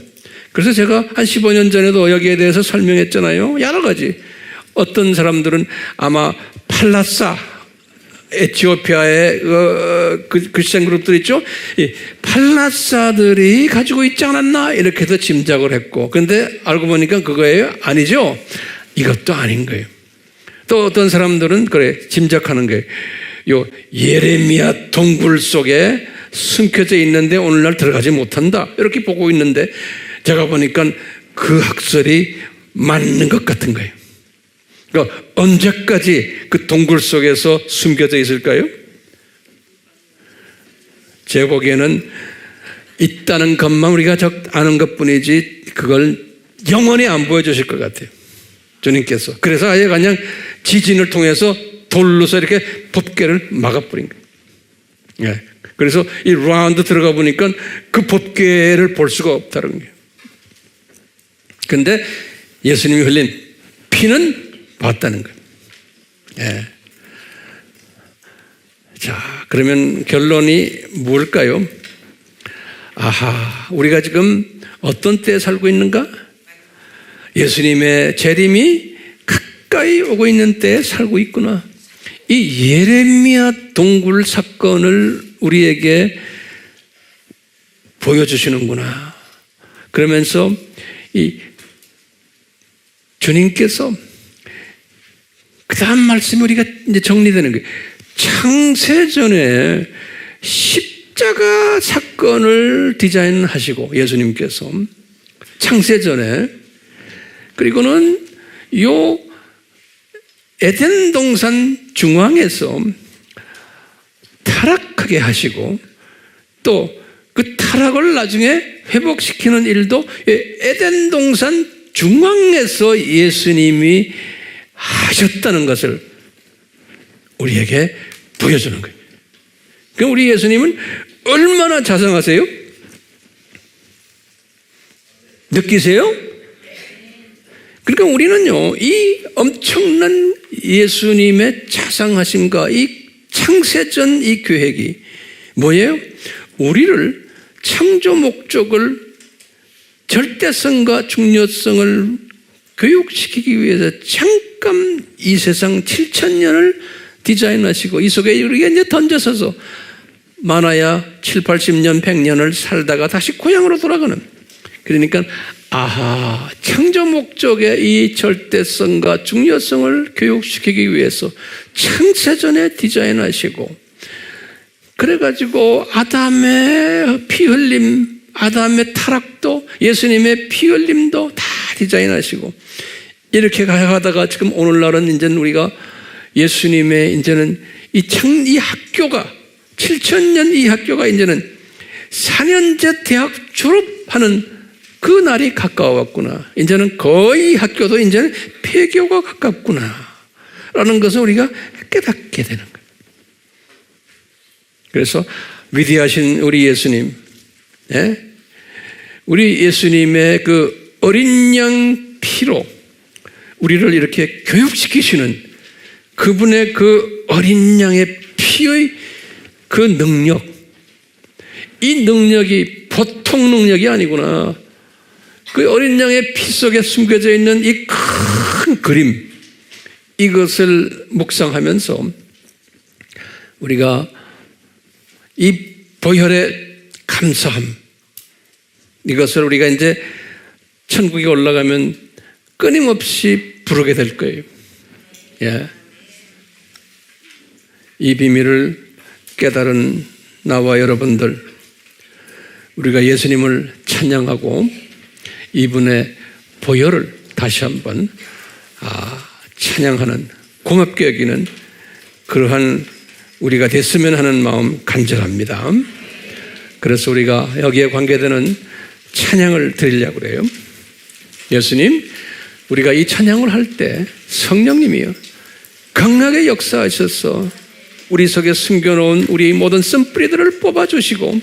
그래서 제가 한 15년 전에도 여기에 대해서 설명했잖아요. 여러 가지. 어떤 사람들은 아마 팔라사, 에티오피아의 크리스천 그룹들 있죠? 이 팔라사들이 가지고 있지 않았나? 이렇게 해서 짐작을 했고. 그런데 알고 보니까 그거예요? 아니죠? 이것도 아닌 거예요. 또 어떤 사람들은 그래, 짐작하는 거예요. 요 예레미야 동굴 속에 숨겨져 있는데 오늘날 들어가지 못한다. 이렇게 보고 있는데 제가 보니까 그 학설이 맞는 것 같은 거예요. 그러니까 언제까지 그 동굴 속에서 숨겨져 있을까요? 제 보기에는 있다는 것만 우리가 아는 것뿐이지 그걸 영원히 안 보여주실 것 같아요. 주님께서. 그래서 아예 그냥 지진을 통해서 돌로서 이렇게 법궤를 막아버린 거예요. 예. 그래서 이 라운드 들어가 보니까 그 법궤를 볼 수가 없다는 거예요. 그런데 예수님이 흘린 피는 봤다는 거예요. 예. 자, 그러면 결론이 뭘까요? 우리가 지금 어떤 때에 살고 있는가? 예수님의 재림이 가까이 오고 있는 때에 살고 있구나. 이 예레미야 동굴 사건을 우리에게 보여주시는구나. 그러면서 이 주님께서 그 다음 말씀이 우리가 이제 정리되는 거예요. 창세전에 십자가 사건을 디자인하시고 예수님께서 창세전에 그리고는 요 에덴 동산 중앙에서 타락하게 하시고 또 그 타락을 나중에 회복시키는 일도 에덴 동산 중앙에서 예수님이 하셨다는 것을 우리에게 보여주는 거예요. 그럼 우리 예수님은 얼마나 자상하세요? 느끼세요? 그러니까 우리는요, 이 엄청난 예수님의 자상하심과 이 창세전 이 계획이 뭐예요? 우리를 창조 목적을 절대성과 중요성을 교육시키기 위해서 잠깐 이 세상 7,000년을 디자인하시고 이 속에 우리가 이제 던져서서 많아야 7, 80년, 100년을 살다가 다시 고향으로 돌아가는. 그러니까 창조 목적의 이 절대성과 중요성을 교육시키기 위해서 창세전에 디자인하시고 그래가지고 아담의 피 흘림, 아담의 타락도 예수님의 피 흘림도 다 디자인하시고 이렇게 가다가 지금 오늘날은 이제는 우리가 예수님의 이제는 이 학교가 7,000년 이 학교가 이제는 4년제 대학 졸업하는 그 날이 가까워왔구나. 이제는 거의 학교도 이제는 폐교가 가깝구나. 라는 것을 우리가 깨닫게 되는 거예요. 그래서 위대하신 우리 예수님, 예? 우리 예수님의 그 어린 양 피로 우리를 이렇게 교육시키시는 그분의 그 어린 양의 피의 그 능력, 이 능력이 보통 능력이 아니구나. 그 어린 양의 피 속에 숨겨져 있는 이 큰 그림, 이것을 묵상하면서 우리가 이 보혈의 감사함, 이것을 우리가 이제 천국에 올라가면 끊임없이 부르게 될 거예요. 예. 이 비밀을 깨달은 나와 여러분들, 우리가 예수님을 찬양하고 이분의 보혈을 다시 한번 찬양하는, 고맙게 여기는 그러한 우리가 됐으면 하는 마음 간절합니다. 그래서 우리가 여기에 관계되는 찬양을 드리려고 그래요. 예수님, 우리가 이 찬양을 할 때 성령님이요 강하게 역사하셔서 우리 속에 숨겨놓은 우리 모든 쓴뿌리들을 뽑아주시고,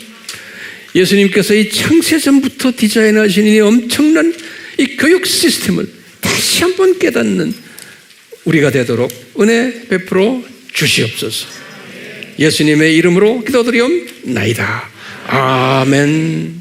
예수님께서 이 창세전부터 디자인하신 이 엄청난 이 교육 시스템을 다시 한번 깨닫는 우리가 되도록 은혜 베풀어 주시옵소서. 예수님의 이름으로 기도드리옵나이다. 아멘.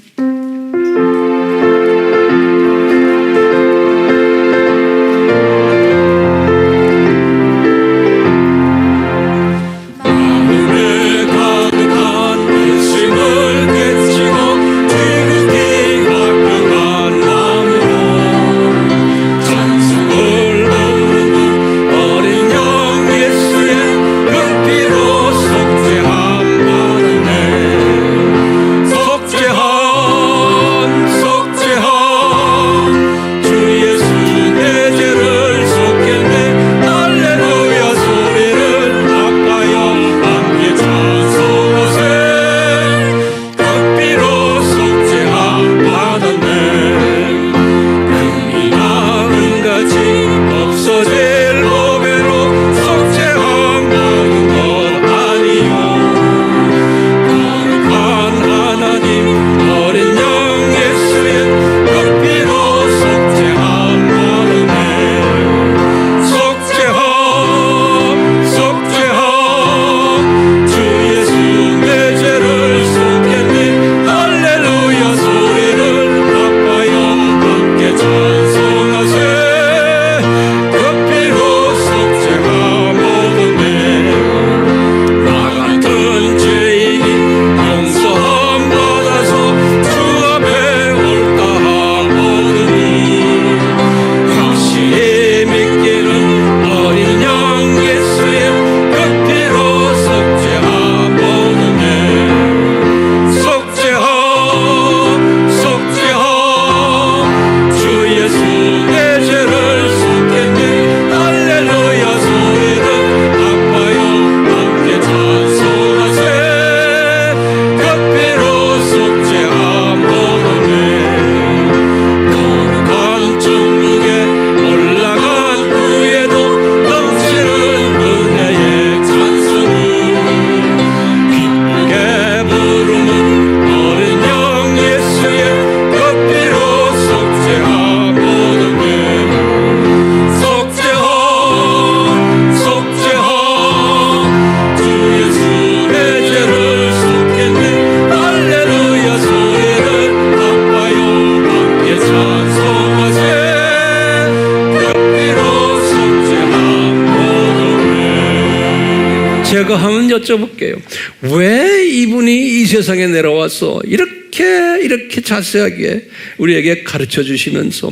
제가 한번 여쭤볼게요. 왜 이분이 이 세상에 내려와서 이렇게 자세하게 우리에게 가르쳐 주시면서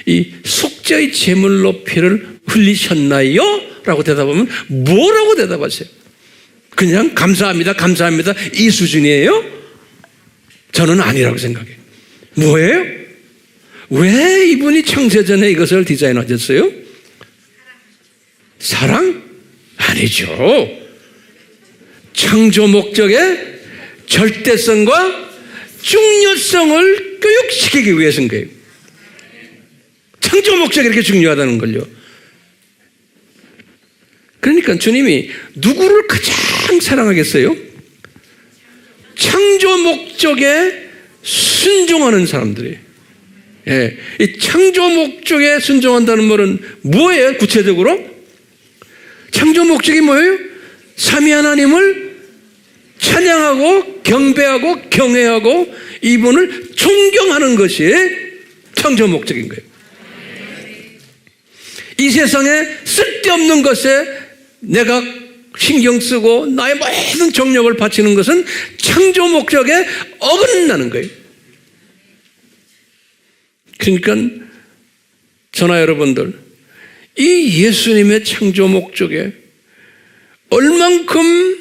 이 속죄의 제물로 피를 흘리셨나요? 라고 대답하면 뭐라고 대답하세요? 그냥 감사합니다, 감사합니다 이 수준이에요? 저는 아니라고 생각해요. 뭐예요? 왜 이분이 창세전에 이것을 디자인하셨어요? 사랑? 아니죠. 창조 목적의 절대성과 중요성을 교육시키기 위해서인 거예요. 창조 목적이 이렇게 중요하다는 걸요. 그러니까 주님이 누구를 가장 사랑하겠어요? 창조 목적에 순종하는 사람들이에요. 예, 이 창조 목적에 순종한다는 말은 뭐예요? 구체적으로? 창조 목적이 뭐예요? 삼위 하나님을 찬양하고 경배하고 경외하고 이분을 존경하는 것이 창조 목적인 거예요. 이 세상에 쓸데없는 것에 내가 신경 쓰고 나의 모든 정력을 바치는 것은 창조 목적에 어긋나는 거예요. 그러니까 저나 여러분들, 이 예수님의 창조 목적에 얼만큼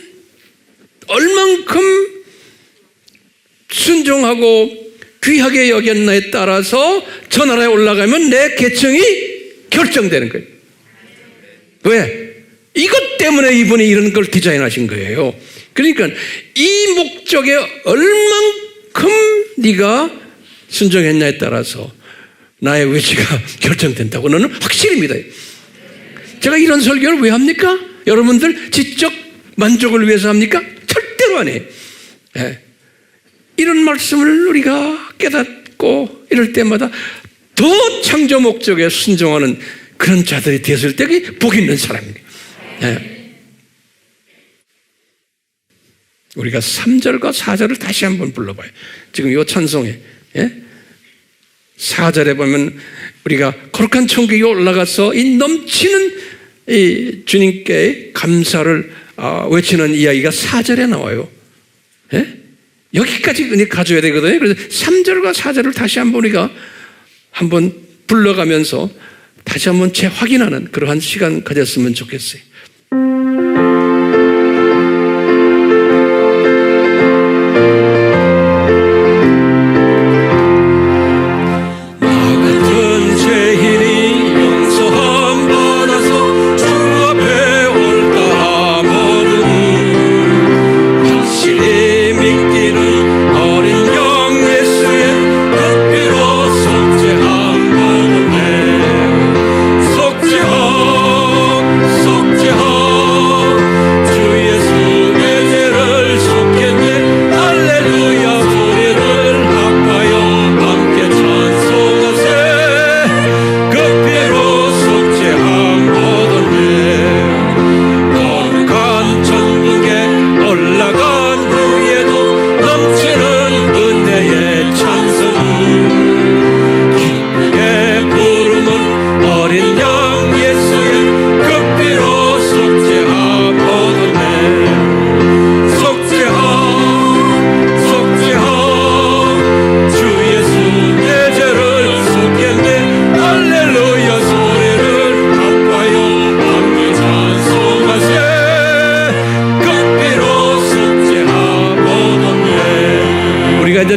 순종하고 귀하게 여겼나에 따라서 저 나라에 올라가면 내 계층이 결정되는 거예요. 왜? 이것 때문에 이분이 이런 걸 디자인하신 거예요. 그러니까 이 목적에 얼만큼 네가 순종했냐에 따라서 나의 위치가 결정된다고 너는 확실히 믿어요. 제가 이런 설교를 왜 합니까? 여러분들 지적 만족을 위해서 합니까? 절대로 안 해요. 네. 이런 말씀을 우리가 깨닫고 이럴 때마다 더 창조 목적에 순종하는 그런 자들이 됐을 때 그게 복 있는 사람입니다. 네. 우리가 3절과 4절을 다시 한번 불러봐요. 지금 이 찬송에 4절에 보면 우리가 거룩한 천국에 올라가서 이 넘치는 이 주님께 감사를 외치는 이야기가 4절에 나와요. 여기까지 가져야 되거든요. 그래서 3절과 4절을 다시 한번 우리가 한번 불러가면서 다시 한번 재확인하는 그러한 시간 가졌으면 좋겠어요.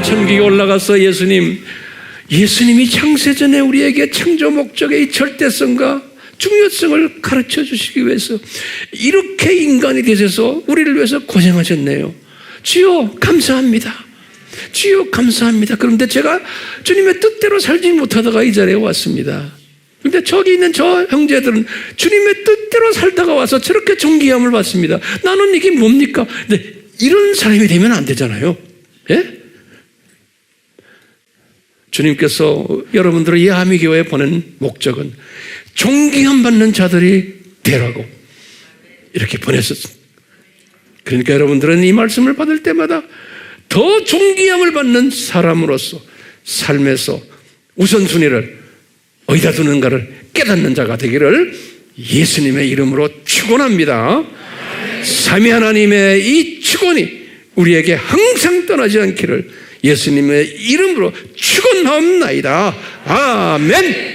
천국에 올라가서 예수님이 창세전에 우리에게 창조 목적의 이 절대성과 중요성을 가르쳐 주시기 위해서 이렇게 인간이 되셔서 우리를 위해서 고생하셨네요. 주여 감사합니다. 주여 감사합니다. 그런데 제가 주님의 뜻대로 살지 못하다가 이 자리에 왔습니다. 그런데 저기 있는 저 형제들은 주님의 뜻대로 살다가 와서 저렇게 존귀함을 받습니다. 나는 이게 뭡니까? 근데 이런 사람이 되면 안 되잖아요. 예? 주님께서 여러분들을 야미교회에 보낸 목적은 존귀함 받는 자들이 되라고 이렇게 보냈었습니다. 그러니까 여러분들은 이 말씀을 받을 때마다 더 존귀함을 받는 사람으로서 삶에서 우선순위를 어디다 두는가를 깨닫는 자가 되기를 예수님의 이름으로 축원합니다. 삼위 하나님의 이 축원이 우리에게 항상 떠나지 않기를 예수님의 이름으로 축원하옵나이다. 아멘.